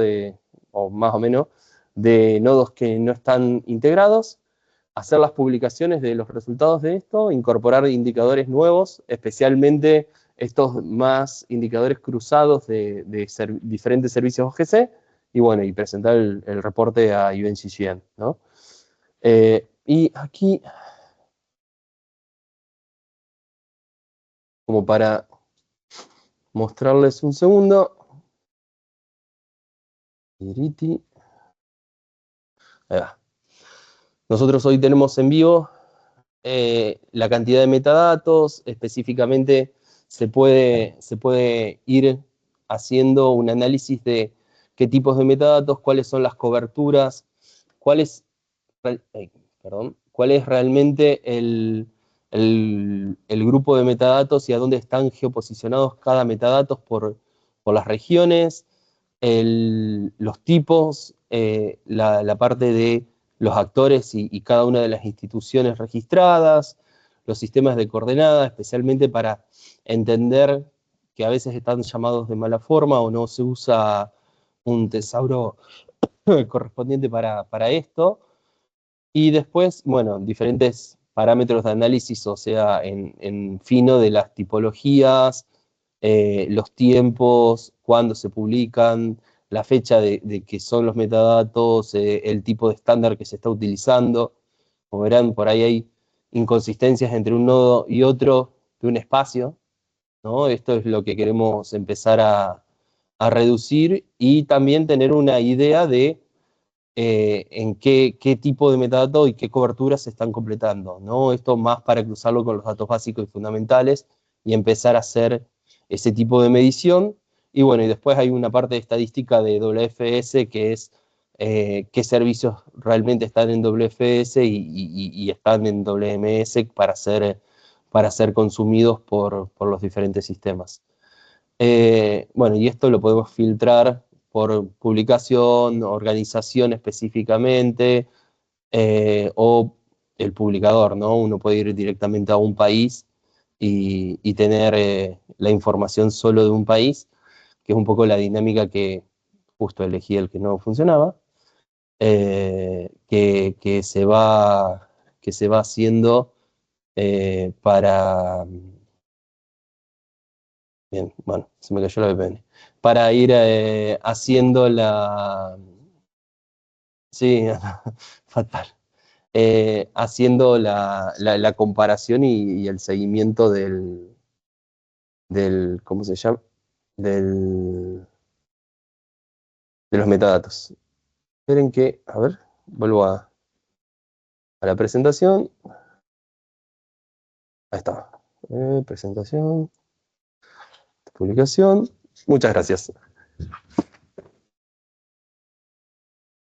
o más o menos, de nodos que no están integrados, hacer las publicaciones de los resultados de esto, incorporar indicadores nuevos, especialmente estos más indicadores cruzados de diferentes servicios OGC, y bueno, y presentar el reporte a UNCGM, y aquí, como para mostrarles un segundo. Ahí va. Nosotros hoy tenemos en vivo la cantidad de metadatos, específicamente se puede ir haciendo un análisis de qué tipos de metadatos, cuáles son las coberturas, cuál es realmente el grupo de metadatos y a dónde están geoposicionados cada metadatos por las regiones, los tipos, la parte de los actores y cada una de las instituciones registradas, los sistemas de coordenadas, especialmente para entender que a veces están llamados de mala forma o no se usa un tesauro correspondiente para esto. Y después, bueno, diferentes parámetros de análisis, o sea, en fino de las tipologías, los tiempos, cuándo se publican, la fecha de que son los metadatos, el tipo de estándar que se está utilizando. Como verán, por ahí hay inconsistencias entre un nodo y otro de un espacio, Esto es lo que queremos empezar a reducir y también tener una idea de en qué tipo de metadato y qué coberturas se están completando, Esto más para cruzarlo con los datos básicos y fundamentales y empezar a hacer ese tipo de medición. Y bueno, y después hay una parte de estadística de WFS que es qué servicios realmente están en WFS y están en WMS para ser consumidos por los diferentes sistemas. Bueno, y esto lo podemos filtrar por publicación, organización específicamente, o el publicador, Uno puede ir directamente a un país y tener la información solo de un país, que es un poco la dinámica que justo elegí el que no funcionaba, que se va haciendo para Bien, bueno, se me cayó la VPN. Para ir haciendo la... Sí, fatal. Haciendo la comparación y el seguimiento del... ¿Cómo se llama? De los metadatos. Esperen que, a ver, vuelvo a la presentación. Ahí está. Presentación. Publicación. Muchas gracias.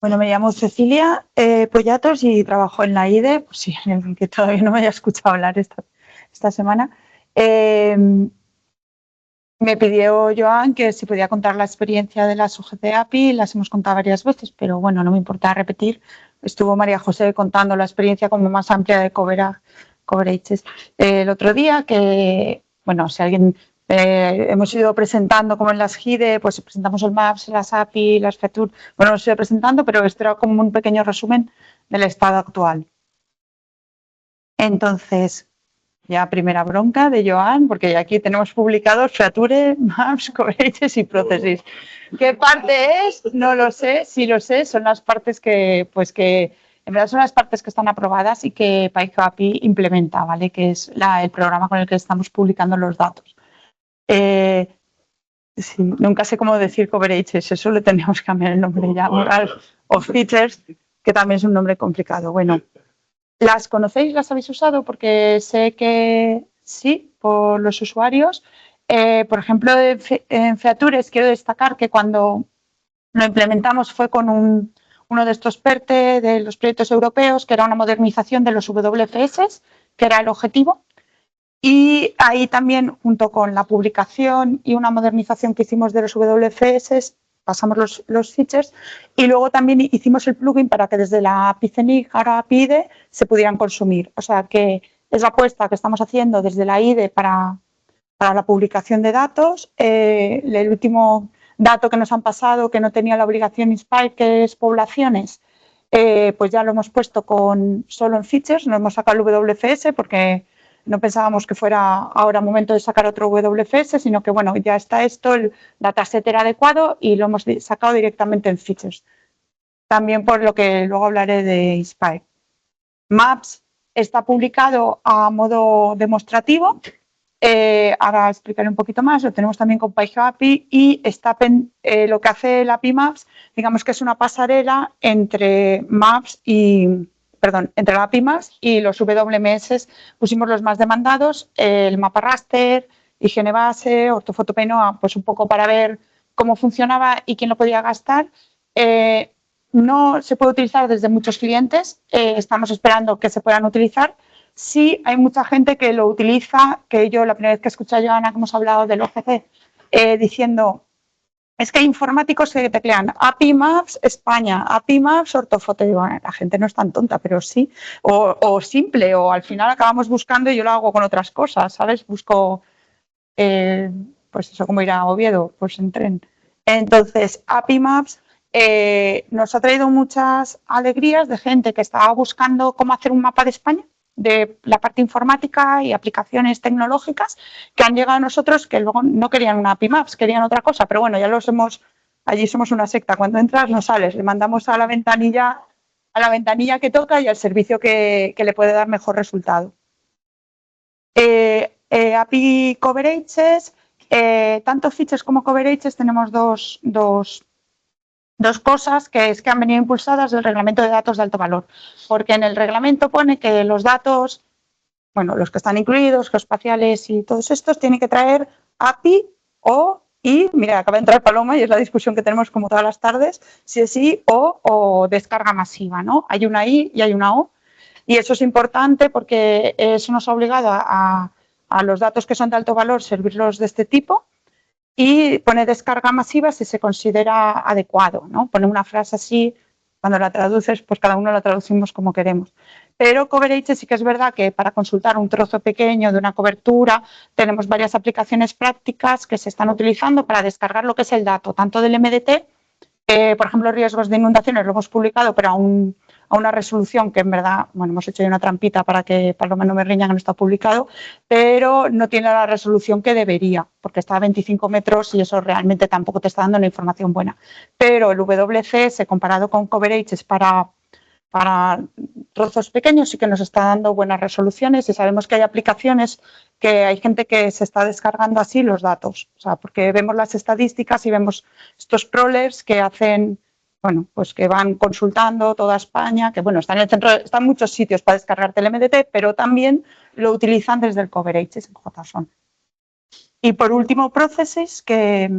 Bueno, me llamo Cecilia Pollatos y trabajo en la IDE, por si hay alguien que todavía no me haya escuchado hablar esta semana. Me pidió Joan que si podía contar la experiencia de las UGC API, las hemos contado varias veces, pero bueno, no me importa repetir. Estuvo María José contando la experiencia como más amplia de coverages el otro día, que, bueno, si alguien... hemos ido presentando como en las GIDE, pues presentamos el MAPS, las API, las FEATURE, bueno, los he ido presentando, pero esto era como un pequeño resumen del estado actual. Entonces, ya primera bronca de Joan, porque aquí tenemos publicados FEATURE, MAPS, coverages y prótesis. ¿Qué parte es? No lo sé, sí lo sé, son las partes que en verdad son las partes que están aprobadas y que PyCAPI implementa, ¿vale? Que es el programa con el que estamos publicando los datos. Sí, nunca sé cómo decir coverages, eso le tendríamos que cambiar el nombre ya, moral o features, que también es un nombre complicado. Bueno, ¿las conocéis? ¿Las habéis usado? Porque sé que sí, por los usuarios. Por ejemplo, en Features quiero destacar que cuando lo implementamos fue con uno de estos PERTE de los proyectos europeos, que era una modernización de los WFS, que era el objetivo. Y ahí también, junto con la publicación y una modernización que hicimos de los WFS, pasamos los features y luego también hicimos el plugin para que desde la API CENIC, ahora API IDE, se pudieran consumir. O sea que es la apuesta que estamos haciendo desde la IDE para la publicación de datos. El último dato que nos han pasado, que no tenía la obligación INSPIRE, que es poblaciones, pues ya lo hemos puesto solo en features, no hemos sacado el WFS porque no pensábamos que fuera ahora momento de sacar otro WFS, sino que bueno, ya está esto, el dataset era adecuado y lo hemos sacado directamente en features. También por lo que luego hablaré de Inspire. Maps está publicado a modo demostrativo. Ahora explicaré un poquito más, lo tenemos también con PyAPI y está lo que hace el API Maps, digamos que es una pasarela entre Maps entre la API Maps y los WMS. Pusimos los más demandados, el mapa raster, higiene base, ortofotoPNOA, pues un poco para ver cómo funcionaba y quién lo podía gastar. No se puede utilizar desde muchos clientes, estamos esperando que se puedan utilizar. Sí, hay mucha gente que lo utiliza, que yo la primera vez que escuché a Joana que hemos hablado del OGC, diciendo, es que hay informáticos que teclean API Maps España, API Maps Ortofoto. Digo, bueno, la gente no es tan tonta, pero sí, o simple, o al final acabamos buscando y yo lo hago con otras cosas, ¿sabes? Busco, pues eso, como ir a Oviedo, pues en tren. Entonces, API Maps nos ha traído muchas alegrías de gente que estaba buscando cómo hacer un mapa de España, de la parte informática y aplicaciones tecnológicas que han llegado a nosotros que luego no querían una API Maps, querían otra cosa, pero bueno, ya allí somos una secta, cuando entras no sales, le mandamos a la ventanilla que toca y al servicio que le puede dar mejor resultado. API Coverages, tanto features como coverages tenemos dos cosas que han venido impulsadas del reglamento de datos de alto valor, porque en el reglamento pone que los datos, bueno, los que están incluidos, geoespaciales y todos estos, tienen que traer API mira, acaba de entrar Paloma y es la discusión que tenemos como todas las tardes, si es I o descarga masiva, ¿no? Hay una I y hay una O, y eso es importante porque eso nos ha obligado a los datos que son de alto valor servirlos de este tipo. Y pone descarga masiva si se considera adecuado, ¿no? Pone una frase así, cuando la traduces, pues cada uno la traducimos como queremos. Pero coverage sí que es verdad que para consultar un trozo pequeño de una cobertura tenemos varias aplicaciones prácticas que se están utilizando para descargar lo que es el dato, tanto del MDT, por ejemplo, riesgos de inundaciones lo hemos publicado, pero a una resolución que en verdad, bueno, hemos hecho ahí una trampita para que Paloma no me riña que no está publicado, pero no tiene la resolución que debería, porque está a 25 metros y eso realmente tampoco te está dando una información buena. Pero el WCS comparado con Coverages para trozos pequeños sí que nos está dando buenas resoluciones y sabemos que hay aplicaciones que hay gente que se está descargando así los datos, o sea, porque vemos las estadísticas y vemos estos crawlers que hacen, bueno, pues que van consultando toda España, que bueno, están en el centro, están en muchos sitios para descargarte el MDT, pero también lo utilizan desde el Coverages en JSON. Y por último, Processes, que,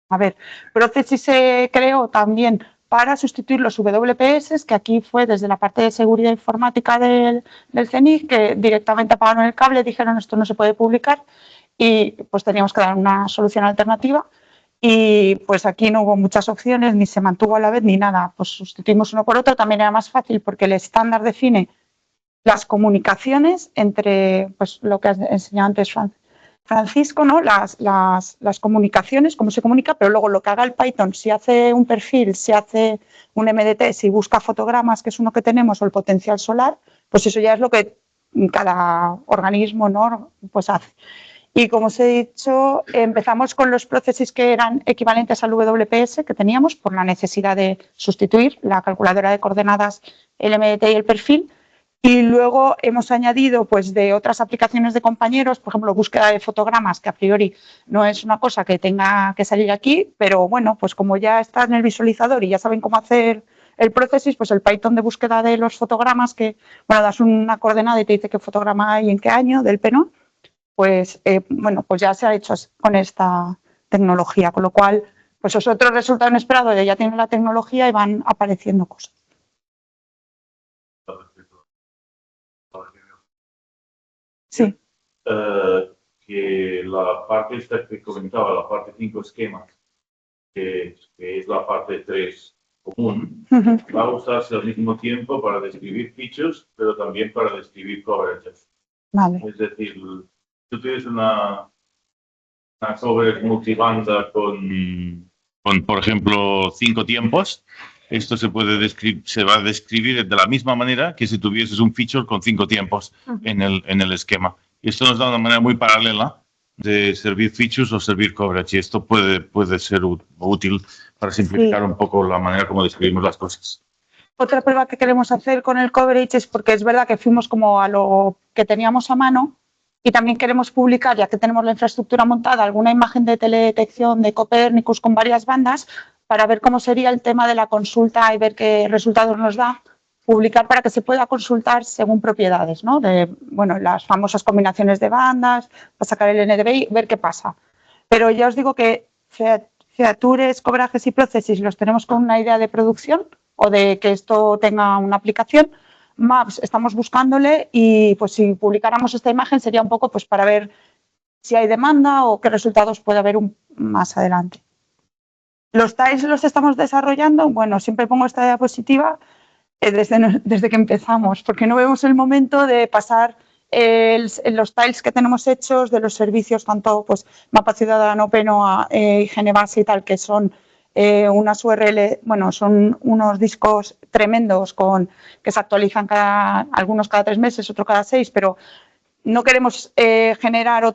a ver, Processes se creó también para sustituir los WPS, que aquí fue desde la parte de seguridad informática del CENIC, que directamente apagaron el cable, dijeron esto no se puede publicar y pues teníamos que dar una solución alternativa y pues aquí no hubo muchas opciones, ni se mantuvo a la vez ni nada, pues sustituimos uno por otro, también era más fácil porque el estándar define las comunicaciones entre pues lo que has enseñado antes, Francisco, ¿no? Las comunicaciones, cómo se comunica, pero luego lo que haga el Python, si hace un perfil, si hace un MDT, si busca fotogramas, que es uno que tenemos, o el potencial solar, pues eso ya es lo que cada organismo, ¿no? Pues hace. Y como os he dicho, empezamos con los procesos que eran equivalentes al WPS que teníamos por la necesidad de sustituir la calculadora de coordenadas, el MDT y el perfil. Y luego hemos añadido pues, de otras aplicaciones de compañeros, por ejemplo, búsqueda de fotogramas, que a priori no es una cosa que tenga que salir aquí, pero bueno, pues como ya está en el visualizador y ya saben cómo hacer el proceso, pues el Python de búsqueda de los fotogramas, que bueno, das una coordenada y te dice qué fotograma hay en qué año del PNO, pues bueno, pues ya se ha hecho con esta tecnología, con lo cual pues es otro resultado inesperado de ya tienen la tecnología y van apareciendo cosas. Sí. Que la parte esta que comentaba, la parte 5 esquemas, que es la parte 3 común, va a usarse al mismo tiempo para describir features, pero también para describir coverages. Vale. Es decir, tú tienes una coverage multibanda con, por ejemplo, 5 tiempos. Esto se va a describir de la misma manera que si tuvieses un feature con 5 tiempos en el esquema. Y esto nos da una manera muy paralela de servir features o servir coverage. Y esto puede ser útil para simplificar un poco la manera como describimos las cosas. Otra prueba que queremos hacer con el coverage es porque es verdad que fuimos como a lo que teníamos a mano y también queremos publicar, ya que tenemos la infraestructura montada, alguna imagen de teledetección de Copernicus con varias bandas para ver cómo sería el tema de la consulta y ver qué resultados nos da, publicar para que se pueda consultar según propiedades, ¿no? De, bueno, las famosas combinaciones de bandas, para sacar el NDVI, ver qué pasa. Pero ya os digo que features, coverages y processes los tenemos con una idea de producción o de que esto tenga una aplicación. Maps estamos buscándole y pues si publicáramos esta imagen sería un poco pues para ver si hay demanda o qué resultados puede haber más adelante. Los tiles los estamos desarrollando, bueno, siempre pongo esta diapositiva desde que empezamos, porque no vemos el momento de pasar los tiles que tenemos hechos de los servicios, tanto pues Mapa Ciudadano, PNOA y Genebase y tal, que son unas URL, bueno, son unos discos tremendos que se actualizan algunos cada 3 meses, otros cada 6, pero no queremos generar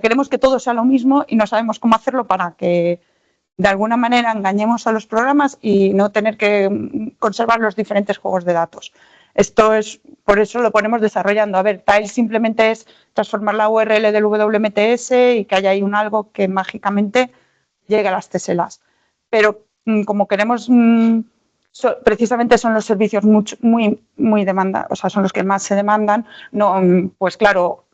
queremos que todo sea lo mismo y no sabemos cómo hacerlo para que de alguna manera engañemos a los programas y no tener que conservar los diferentes juegos de datos. Esto es, por eso lo ponemos desarrollando. A ver, Tiles simplemente es transformar la URL del WMTS y que haya ahí un algo que mágicamente llegue a las TSLAs. Pero como queremos, precisamente son los servicios muy demandados, o sea, son los que más se demandan, no, pues claro,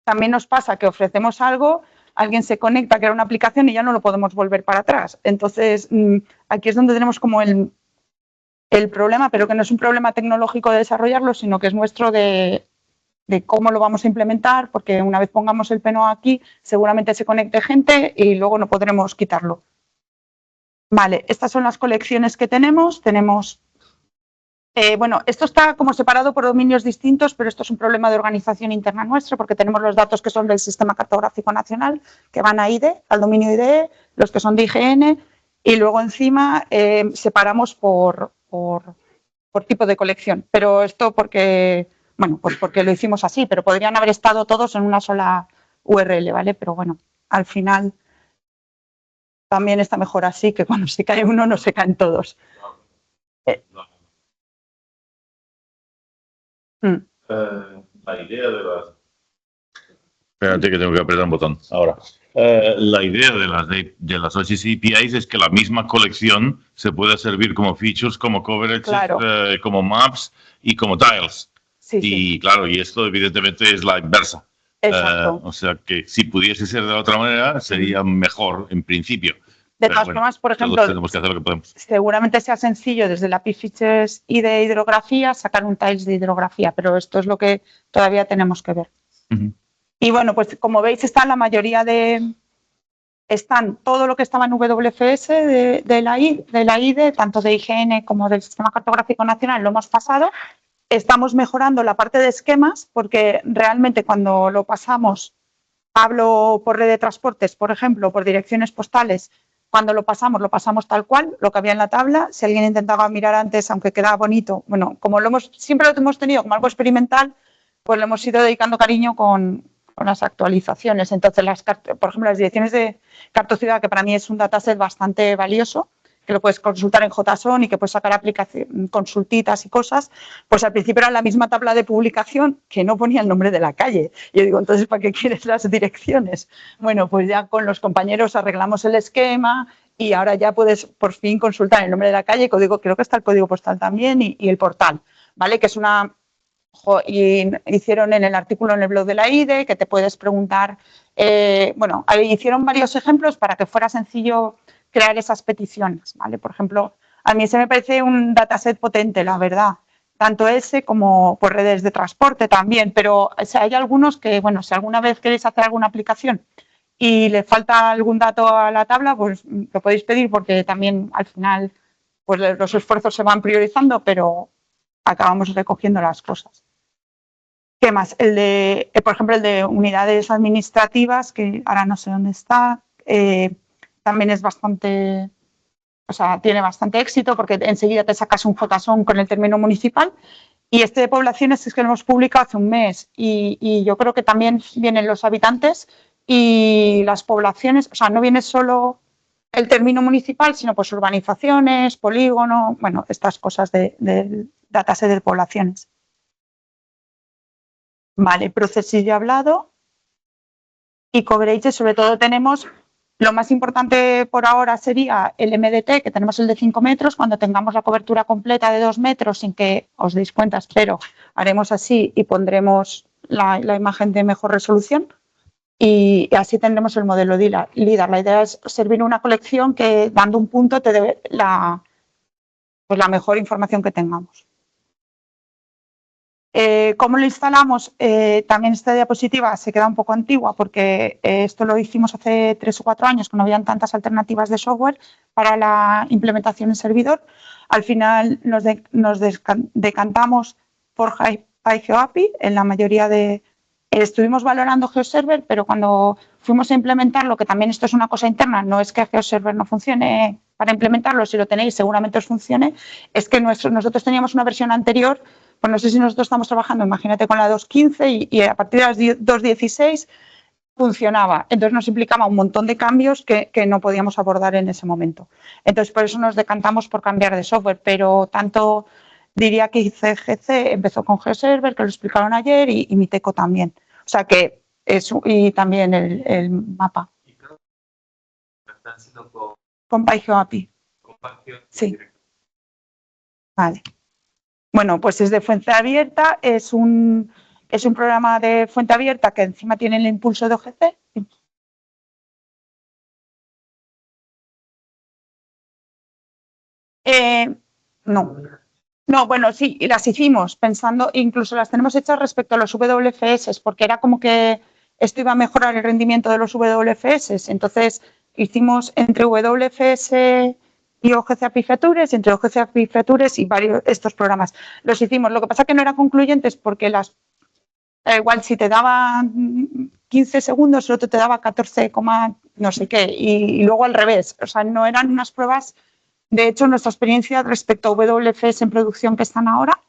también nos pasa que ofrecemos algo, alguien se conecta, crea una aplicación y ya no lo podemos volver para atrás. Entonces, aquí es donde tenemos como el problema, pero que no es un problema tecnológico de desarrollarlo, sino que es nuestro de cómo lo vamos a implementar, porque una vez pongamos el PNOA aquí, seguramente se conecte gente y luego no podremos quitarlo. Vale, estas son las colecciones que tenemos. Bueno, esto está como separado por dominios distintos, pero esto es un problema de organización interna nuestra, porque tenemos los datos que son del Sistema Cartográfico Nacional, que van a IDE, al dominio IDE, los que son de IGN, y luego encima separamos por por tipo de colección. Pero esto porque, bueno, pues porque lo hicimos así, pero podrían haber estado todos en una sola URL, ¿vale? Pero bueno, al final también está mejor así, que cuando se cae uno no se caen todos. La idea de las... Espérate que tengo que apretar un botón. Ahora. La idea de las OSS APIs es que la misma colección se pueda servir como features, como coverage, claro. como maps y como tiles. Sí, y claro, y esto evidentemente es la inversa. Exacto. O sea que si pudiese ser de la otra manera sería mejor en principio. De todas formas, por ejemplo, tenemos que hacer lo que podemos. Seguramente sea sencillo desde la API Features y de hidrografía sacar un tiles de hidrografía, pero esto es lo que todavía tenemos que ver. Y bueno, pues como veis están la mayoría están todo lo que estaba en WFS de la IDE, tanto de IGN como del Sistema Cartográfico Nacional, lo hemos pasado. Estamos mejorando la parte de esquemas porque realmente cuando lo pasamos, hablo por red de transportes, por ejemplo, por direcciones postales, cuando lo pasamos tal cual, lo que había en la tabla. Si alguien intentaba mirar antes, aunque quedaba bonito, bueno, como siempre lo hemos tenido como algo experimental, pues le hemos ido dedicando cariño con las actualizaciones. Entonces, por ejemplo, las direcciones de Cartociudad, que para mí es un dataset bastante valioso, que lo puedes consultar en JSON y que puedes sacar consultitas y cosas, pues al principio era la misma tabla de publicación que no ponía el nombre de la calle. Y yo digo, entonces, ¿para qué quieres las direcciones? Bueno, pues ya con los compañeros arreglamos el esquema y ahora ya puedes por fin consultar el nombre de la calle, creo que está el código postal también y el portal, ¿vale? Que es y hicieron en el artículo en el blog de la IDE, que te puedes preguntar, bueno, hicieron varios ejemplos para que fuera sencillo crear esas peticiones, ¿vale? Por ejemplo, a mí ese me parece un dataset potente, la verdad, tanto ese como por redes de transporte también, pero hay algunos que, bueno, si alguna vez queréis hacer alguna aplicación y le falta algún dato a la tabla, pues lo podéis pedir porque también al final pues los esfuerzos se van priorizando, pero acabamos recogiendo las cosas. ¿Qué más? Por ejemplo, el de unidades administrativas, que ahora no sé dónde está, también es bastante, o sea, tiene bastante éxito porque enseguida te sacas un JSON con el término municipal. Y este de poblaciones es que lo hemos publicado hace un mes y yo creo que también vienen los habitantes y las poblaciones, o sea, no viene solo el término municipal, sino pues urbanizaciones, polígono, bueno, estas cosas del dataset de poblaciones. Vale, procesos ya he hablado. Y coverage, sobre todo tenemos, lo más importante por ahora sería el MDT, que tenemos el de 5 metros. Cuando tengamos la cobertura completa de 2 metros, sin que os deis cuenta, espero, haremos así y pondremos la imagen de mejor resolución. Y así tendremos el modelo LIDAR. La idea es servir una colección que, dando un punto, te dé la mejor información que tengamos. ¿Cómo lo instalamos? También esta diapositiva se queda un poco antigua porque esto lo hicimos hace 3 o 4 años, que no habían tantas alternativas de software para la implementación en servidor. Al final nos decantamos por PyGeoAPI. En la mayoría estuvimos valorando GeoServer, pero cuando fuimos a implementarlo, que también esto es una cosa interna, no es que GeoServer no funcione para implementarlo, si lo tenéis seguramente os funcione, es que nosotros teníamos una versión anterior. Pues no sé si nosotros estamos trabajando, imagínate, con la 2.15 y a partir de las 2.16 funcionaba. Entonces nos implicaba un montón de cambios que no podíamos abordar en ese momento. Entonces por eso nos decantamos por cambiar de software, pero tanto diría que ICGC empezó con GeoServer, que lo explicaron ayer, y Miteco también. O sea que y también el mapa. Con PyGeoAPI. Sí. Vale. Bueno, pues es de fuente abierta, es un programa de fuente abierta que encima tiene el impulso de OGC. No, bueno, sí, las hicimos pensando, incluso las tenemos hechas respecto a los WFS, porque era como que esto iba a mejorar el rendimiento de los WFS. Entonces hicimos entre WFS y OGC API Features, entre OGC API Features y varios estos programas. Los hicimos. Lo que pasa es que no eran concluyentes porque igual si te daban 15 segundos, el otro te daba 14, no sé qué, y luego al revés. O sea, no eran unas pruebas De hecho, nuestra experiencia respecto a WFS en producción que están ahora,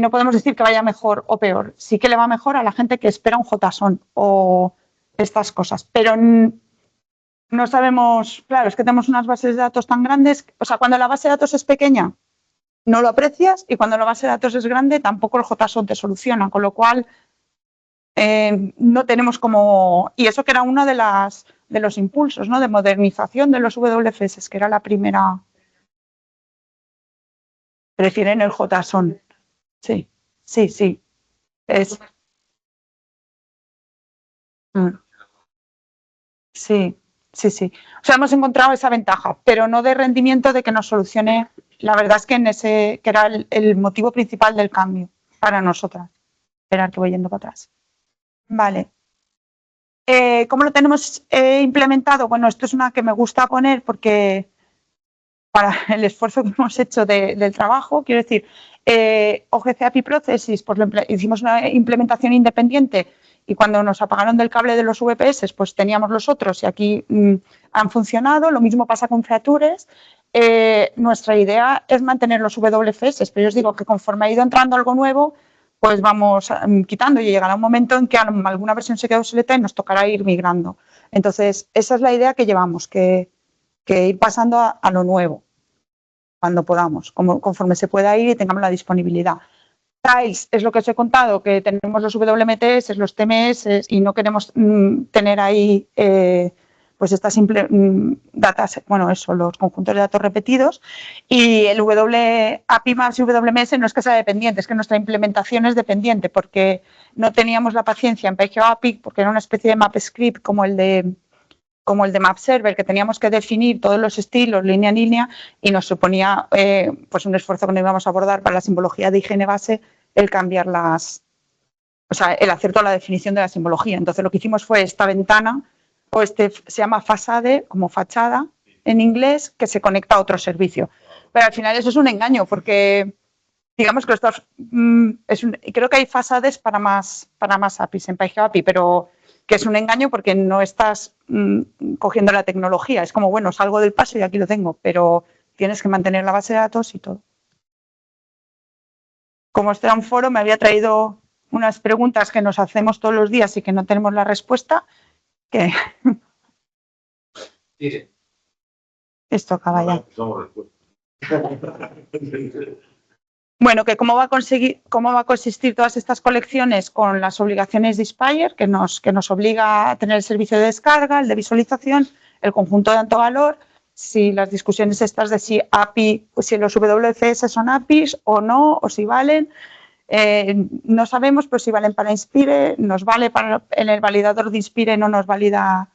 no podemos decir que vaya mejor o peor. Sí que le va mejor a la gente que espera un JSON o estas cosas, pero no sabemos, claro, es que tenemos unas bases de datos tan grandes, o sea, cuando la base de datos es pequeña, no lo aprecias, y cuando la base de datos es grande, tampoco el JSON te soluciona, con lo cual no tenemos como... Y eso que era uno de los impulsos, ¿no?, de modernización de los WFS, que era la primera... Prefieren el JSON. Sí, sí, sí. Es... Sí, sí, sí. O sea, hemos encontrado esa ventaja, pero no de rendimiento de que nos solucione. La verdad es que en ese que era el motivo principal del cambio para nosotras. Esperar que voy yendo para atrás. Vale. ¿Cómo lo tenemos implementado? Bueno, esto es una que me gusta poner porque para el esfuerzo que hemos hecho del trabajo, quiero decir, OGC API Processes, pues hicimos una implementación independiente y cuando nos apagaron del cable de los VPS, pues teníamos los otros y aquí han funcionado. Lo mismo pasa con Features. Nuestra idea es mantener los WFS, pero yo os digo que conforme ha ido entrando algo nuevo, pues vamos quitando y llegará un momento en que alguna versión se quede obsoleta y nos tocará ir migrando. Entonces, esa es la idea que llevamos, que ir pasando a lo nuevo cuando podamos, conforme se pueda ir y tengamos la disponibilidad. Tiles es lo que os he contado, que tenemos los WMTS, los TMS y no queremos tener ahí pues estas datas, bueno, eso, los conjuntos de datos repetidos. Y el API Maps y WMS no es que sea dependiente, es que nuestra implementación es dependiente porque no teníamos la paciencia en PGO API, porque era una especie de map script como el de Map Server, que teníamos que definir todos los estilos línea en línea y nos suponía pues un esfuerzo que no íbamos a abordar para la simbología de higiene base, el cambiar o sea, el hacer toda la definición de la simbología. Entonces lo que hicimos fue esta ventana, o se llama fasade, como fachada en inglés, que se conecta a otro servicio. Pero al final eso es un engaño, porque digamos que creo que hay fasades para más APIs en PyGeo API, pero que es un engaño porque no estás cogiendo la tecnología. Es como, bueno, salgo del paso y aquí lo tengo, pero tienes que mantener la base de datos y todo. Como este era un foro, me había traído unas preguntas que nos hacemos todos los días y que no tenemos la respuesta. Que... Sí. Esto acaba ya. Bueno, que cómo va a consistir todas estas colecciones con las obligaciones de Spire, que nos obliga a tener el servicio de descarga, el de visualización, el conjunto de alto valor, si las discusiones estas de si API, si los WFS son APIs o no, o si valen. No sabemos, pues si valen para Inspire, nos vale en el validador de Inspire, no nos valida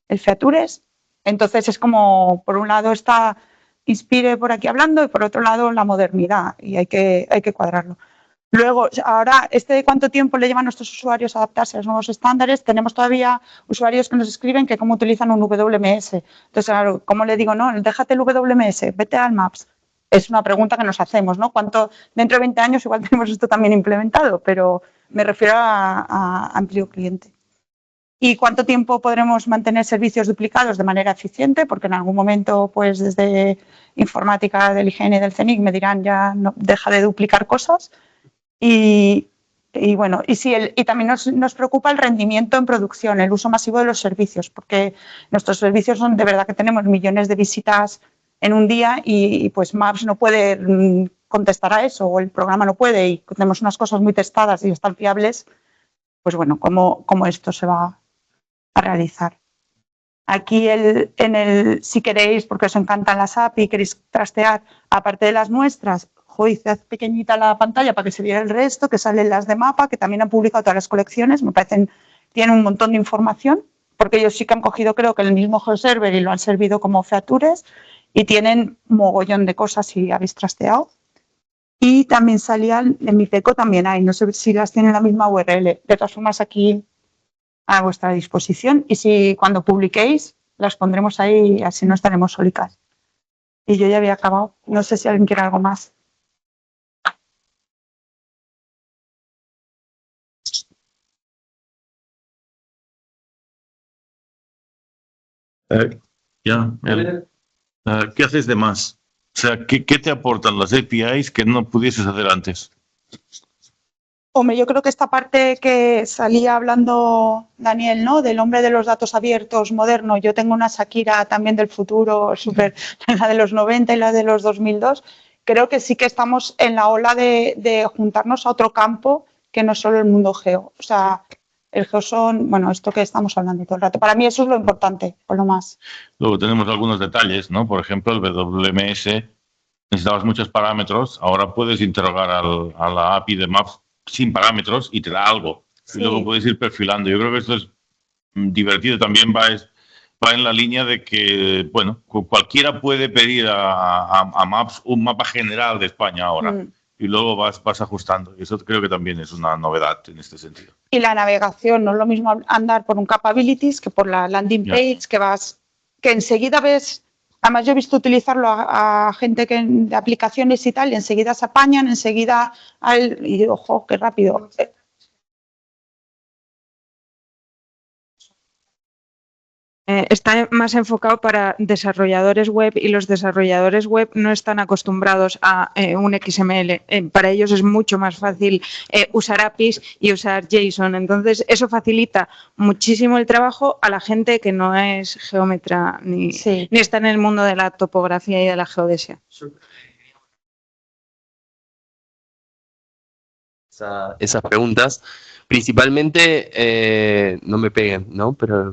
el Features. Entonces es como, por un lado está Inspire por aquí hablando y por otro lado la modernidad, y hay que cuadrarlo. Luego, ahora, ¿de cuánto tiempo le lleva a nuestros usuarios a adaptarse a los nuevos estándares? Tenemos todavía usuarios que nos escriben que cómo utilizan un WMS. Entonces, claro, ¿cómo le digo? No, déjate el WMS, vete al Maps. Es una pregunta que nos hacemos, ¿no? ¿Cuánto, dentro de 20 años igual tenemos esto también implementado? Pero me refiero a amplio cliente. ¿Y cuánto tiempo podremos mantener servicios duplicados de manera eficiente? Porque en algún momento, pues desde informática del IGN y del CENIC me dirán ya no, deja de duplicar cosas. Y bueno, y también nos preocupa el rendimiento en producción, el uso masivo de los servicios, porque nuestros servicios son de verdad que tenemos millones de visitas en un día y pues Maps no puede contestar a eso, o el programa no puede, y tenemos unas cosas muy testadas y están fiables. Pues bueno, ¿cómo esto se va a realizar? Aquí si queréis, porque os encantan las API, queréis trastear, aparte de las muestras, haz pequeñita la pantalla para que se viera el resto, que salen las de mapa, que también han publicado todas las colecciones, me parecen, tienen un montón de información, porque ellos sí que han cogido, creo que el mismo GeoServer y lo han servido como features, y tienen mogollón de cosas si habéis trasteado. Y también salían, en mi Peco también hay, no sé si las tienen la misma URL, de todas formas aquí a vuestra disposición, y si cuando publiquéis las pondremos ahí, así no estaremos solicas. Y yo ya había acabado, no sé si alguien quiere algo más. Ya, ¿Qué haces de más? O sea, ¿qué te aportan las APIs que no pudieses hacer antes? Hombre, yo creo que esta parte que salía hablando Daniel, ¿no? Del hombre de los datos abiertos moderno. Yo tengo una Shakira también del futuro, súper, la de los 90 y la de los 2002. Creo que sí que estamos en la ola de juntarnos a otro campo que no solo el mundo geo. O sea, el geo son, bueno, esto que estamos hablando todo el rato. Para mí eso es lo importante, o lo más. Luego tenemos algunos detalles, ¿no? Por ejemplo, el WMS, necesitabas muchos parámetros, ahora puedes interrogar a la API de Maps sin parámetros y te da algo. Sí. Y luego puedes ir perfilando. Yo creo que esto es divertido. También va en la línea de que, bueno, cualquiera puede pedir a Maps un mapa general de España ahora. Y luego vas ajustando. Y eso creo que también es una novedad en este sentido. Y la navegación, no es lo mismo andar por un capabilities que por la landing page, que enseguida ves. Además, yo he visto utilizarlo a gente de aplicaciones y tal, y enseguida se apañan, enseguida. Y digo, ojo, qué rápido. Está más enfocado para desarrolladores web y los desarrolladores web no están acostumbrados a un XML. Para ellos es mucho más fácil usar APIs y usar JSON. Entonces, eso facilita muchísimo el trabajo a la gente que no es geómetra ni está en el mundo de la topografía y de la geodesia. Esas preguntas, principalmente, no me peguen, ¿no? Pero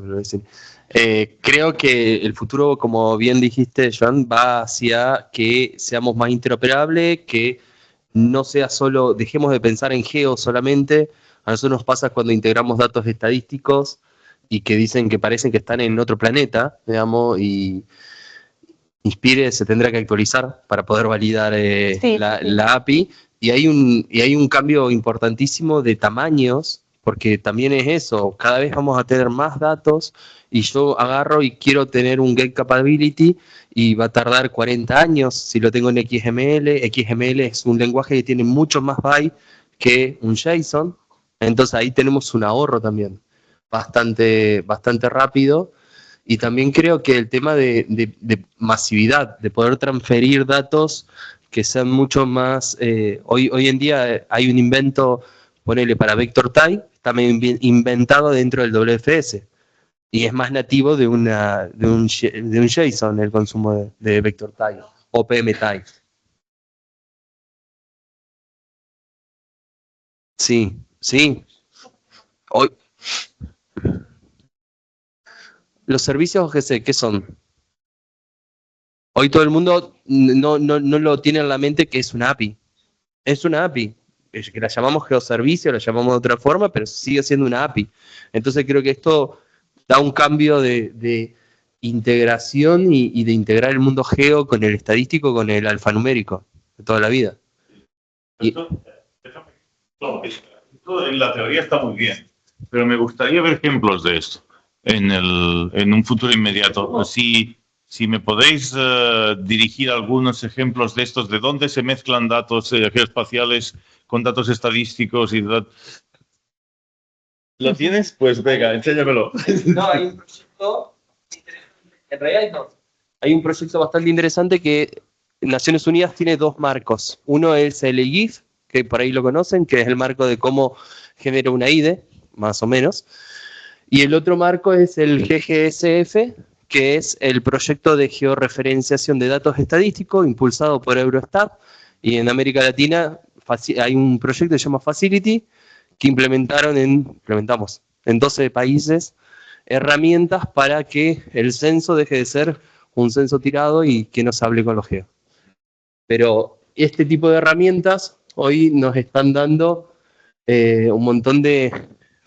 creo que el futuro, como bien dijiste, Joan, va hacia que seamos más interoperables, que no sea solo, dejemos de pensar en geo solamente. A nosotros nos pasa cuando integramos datos estadísticos y que dicen que parecen que están en otro planeta, digamos, y Inspire se tendrá que actualizar para poder validar la API. Y hay un cambio importantísimo de tamaños, porque también es eso, cada vez vamos a tener más datos y yo agarro y quiero tener un get capability y va a tardar 40 años si lo tengo en XML. XML es un lenguaje que tiene mucho más bytes que un JSON, entonces ahí tenemos un ahorro también bastante rápido. Y también creo que el tema de masividad, de poder transferir datos que sean mucho más. Hoy en día hay un invento, ponele para Vector Type, está inventado dentro del WFS y es más nativo de un JSON el consumo de Vector Type o PM Type. Sí. Hoy. Los servicios OGC, ¿qué son? Hoy todo el mundo no lo tiene en la mente que es una API. Es una API. Que la llamamos geoservicio, la llamamos de otra forma, pero sigue siendo una API. Entonces creo que esto da un cambio de integración y de integrar el mundo geo con el estadístico, con el alfanumérico de toda la vida. Esto en la teoría está muy bien, pero me gustaría ver ejemplos de esto en un futuro inmediato. Si me podéis dirigir algunos ejemplos de estos, de dónde se mezclan datos geoespaciales con datos estadísticos y ¿Lo tienes? Pues venga, enséñamelo. No, hay un proyecto en realidad no. Hay un proyecto bastante interesante que Naciones Unidas tiene dos marcos. Uno es el EGIF, que por ahí lo conocen, que es el marco de cómo genera una IDE, más o menos. Y el otro marco es el GGSF, que es el proyecto de georreferenciación de datos estadísticos impulsado por Eurostat. Y en América Latina hay un proyecto que se llama Facility, que implementamos en 12 países herramientas para que el censo deje de ser un censo tirado y que nos hable con los geos. Pero este tipo de herramientas hoy nos están dando un montón de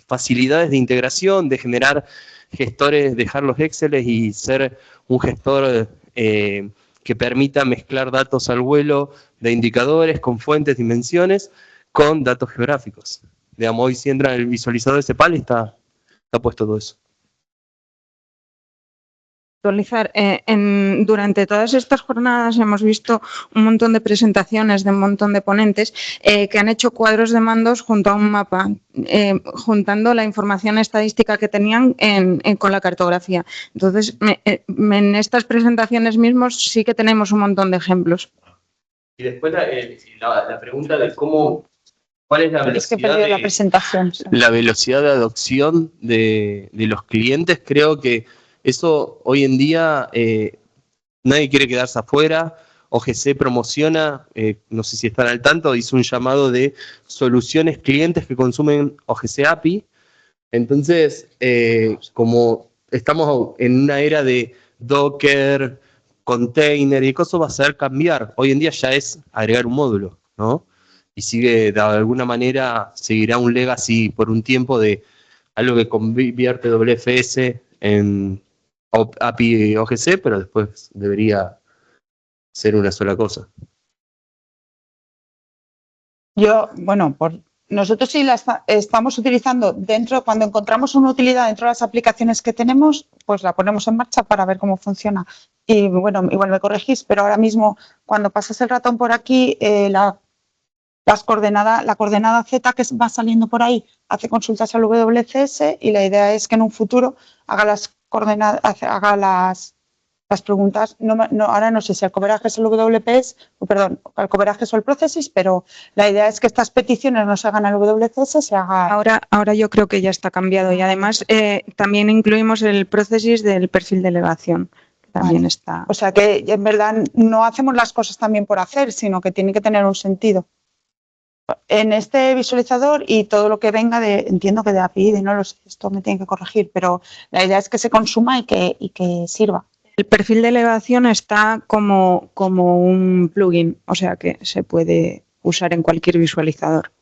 facilidades de integración, de generar gestores, dejar los Excel y ser un gestor que permita mezclar datos al vuelo de indicadores con fuentes, dimensiones, con datos geográficos. Digamos, hoy si entra en el visualizador de CEPAL está puesto todo eso. actualizar. Durante todas estas jornadas hemos visto un montón de presentaciones de un montón de ponentes que han hecho cuadros de mandos junto a un mapa, juntando la información estadística que tenían con la cartografía. Entonces, en estas presentaciones mismos sí que tenemos un montón de ejemplos. Y después la pregunta de ¿cuál es la velocidad la presentación? La velocidad de adopción de los clientes, creo que eso hoy en día nadie quiere quedarse afuera. OGC promociona, no sé si están al tanto, hizo un llamado de soluciones clientes que consumen OGC API. Entonces, como estamos en una era de Docker, container y cosas, va a ser cambiar. Hoy en día ya es agregar un módulo, ¿no? Y sigue, de alguna manera, seguirá un legacy por un tiempo de algo que convierte WFS en API OGC, pero después debería ser una sola cosa. Nosotros sí la estamos utilizando cuando encontramos una utilidad dentro de las aplicaciones que tenemos, pues la ponemos en marcha para ver cómo funciona. Y bueno, igual me corregís, pero ahora mismo cuando pasas el ratón por aquí, la coordenada Z que va saliendo por ahí hace consultas al WCS y la idea es que en un futuro haga las preguntas, ahora no sé si al coverage es el WPS, al coverage o el Processes, pero la idea es que estas peticiones no se hagan al WCS, se haga... Ahora yo creo que ya está cambiado y además también incluimos el Processes del perfil de elevación. También está. O sea que en verdad no hacemos las cosas también por hacer, sino que tiene que tener un sentido. En este visualizador y todo lo que venga entiendo que de API, no lo sé, esto me tiene que corregir, pero la idea es que se consuma y que sirva. El perfil de elevación está como un plugin, o sea que se puede usar en cualquier visualizador.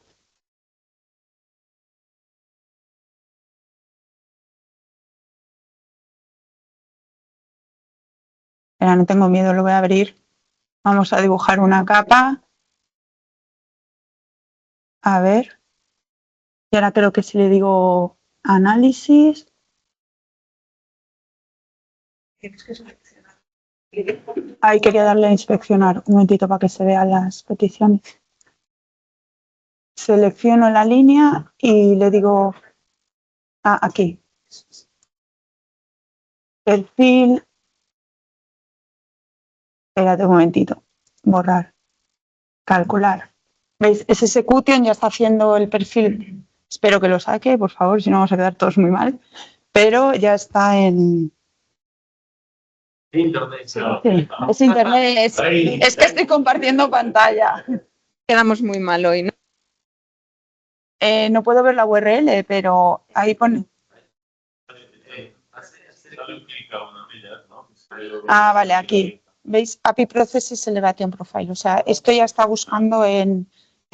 Pero no tengo miedo, lo voy a abrir. Vamos a dibujar una capa. A ver. Y ahora creo que si le digo análisis. Ahí quería darle a inspeccionar un momentito para que se vean las peticiones. Selecciono la línea y le digo aquí. Perfil. Espérate un momentito. Borrar. Calcular. ¿Veis? Ese execution ya está haciendo el perfil. Espero que lo saque, por favor, si no vamos a quedar todos muy mal. Pero ya está en... Internet. Sí, es internet. Es que estoy compartiendo pantalla. Quedamos muy mal hoy, ¿no? No puedo ver la URL, pero ahí pone... Vale, aquí. ¿Veis? API Processes Elevation Profile. O sea, esto ya está buscando en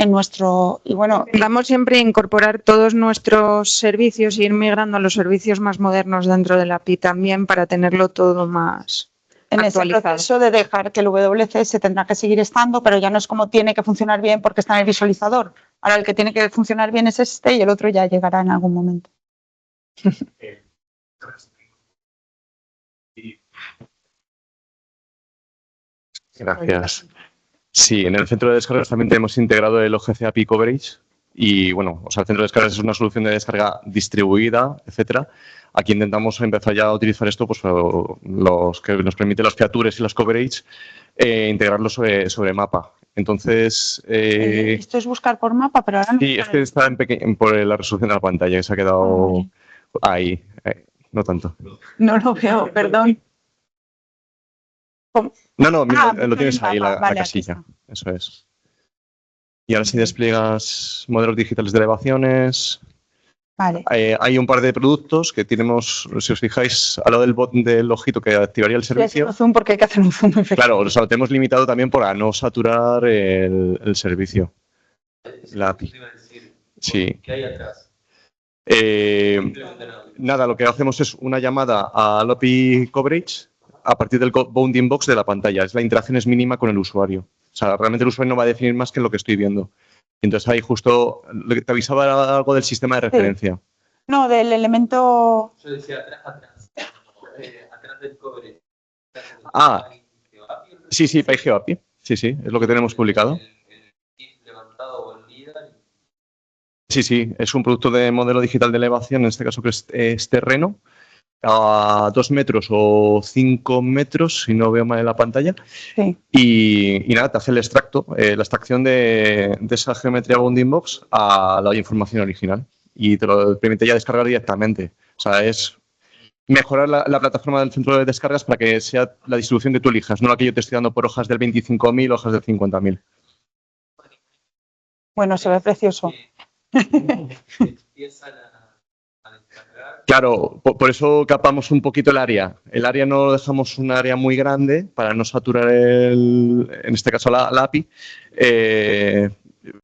nuestro... Y bueno, vamos siempre a incorporar todos nuestros servicios e ir migrando a los servicios más modernos dentro de la API también para tenerlo todo más en actualizado. Ese proceso de dejar que el WCS tendrá que seguir estando, pero ya no es como tiene que funcionar bien porque está en el visualizador. Ahora el que tiene que funcionar bien es este y el otro ya llegará en algún momento. Gracias. Sí, en el centro de descargas también tenemos integrado el OGC API Coverage y, bueno, o sea, el centro de descargas es una solución de descarga distribuida, etcétera. Aquí intentamos empezar ya a utilizar esto, pues los que nos permite los features y los coverage, integrarlos sobre mapa. Entonces... esto es buscar por mapa, pero ahora no... Sí, es que está por la resolución de la pantalla, que se ha quedado ahí, no tanto. No lo veo, perdón. No, mira, lo tienes ahí, la casilla. Eso es. Y ahora si despliegas modelos digitales de elevaciones... Vale. Hay un par de productos que tenemos, si os fijáis, al lado del ojito que activaría el servicio. Sí, zoom porque hay que hacer un zoom efectivo. Claro, o sea, lo tenemos limitado también para no saturar el servicio. La API. Sí. ¿Qué hay atrás? Nada, lo que hacemos es una llamada al API Coverage a partir del bounding box de la pantalla. La interacción es mínima con el usuario. O sea, realmente el usuario no va a definir más que lo que estoy viendo. Entonces ahí justo te avisaba algo del sistema de referencia. No, del elemento... Yo decía atrás Ah, sí, PyGeoAPI. Sí, es lo que tenemos publicado. Sí, es un producto de modelo digital de elevación, en este caso que es terreno, a 2 metros o 5 metros, si no veo mal en la pantalla. Sí. Y nada, te hace el extracto, la extracción de esa geometría bounding box a la información original y te lo permite ya descargar directamente. O sea, es mejorar la plataforma del centro de descargas para que sea la distribución que tú elijas, no la que yo te estoy dando por hojas del 25.000, hojas del 50.000. Bueno, se ve precioso. Claro, por eso capamos un poquito el área. El área no lo dejamos un área muy grande para no saturar, en este caso, la API.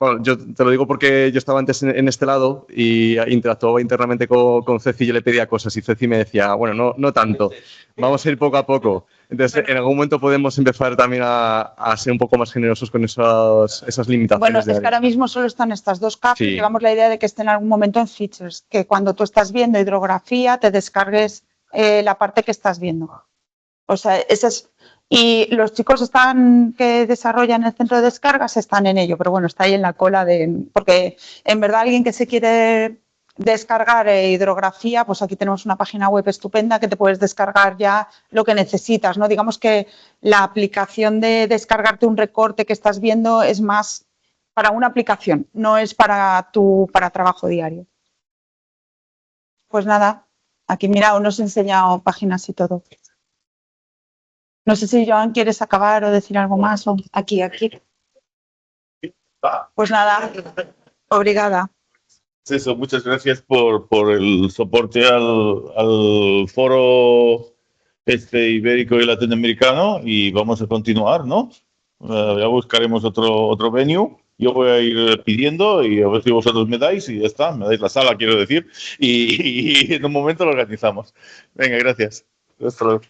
Bueno, yo te lo digo porque yo estaba antes en este lado y interactuaba internamente con Ceci y yo le pedía cosas y Ceci me decía, bueno, no tanto, vamos a ir poco a poco. Entonces, en algún momento podemos empezar también a ser un poco más generosos con esas limitaciones. Bueno, es que ahora mismo solo están estas dos capas y llevamos la idea de que estén en algún momento en features, que cuando tú estás viendo hidrografía te descargues la parte que estás viendo. O sea, ese es... Y los chicos que desarrollan el centro de descargas están en ello, pero bueno, está ahí en la cola porque en verdad alguien que se quiere descargar hidrografía, pues aquí tenemos una página web estupenda que te puedes descargar ya lo que necesitas, ¿no? Digamos que la aplicación de descargarte un recorte que estás viendo es más para una aplicación, no es para trabajo diario. Pues nada, aquí mira, os he enseñado páginas y todo. No sé si, Joan, quieres acabar o decir algo más. Aquí. Pues nada, obrigada. Eso, muchas gracias por el soporte al foro ibérico y latinoamericano y vamos a continuar, ¿no? Ya buscaremos otro venue. Yo voy a ir pidiendo y a ver si vosotros me dais y ya está, me dais la sala, quiero decir, y en un momento lo organizamos. Venga, gracias. Hasta luego.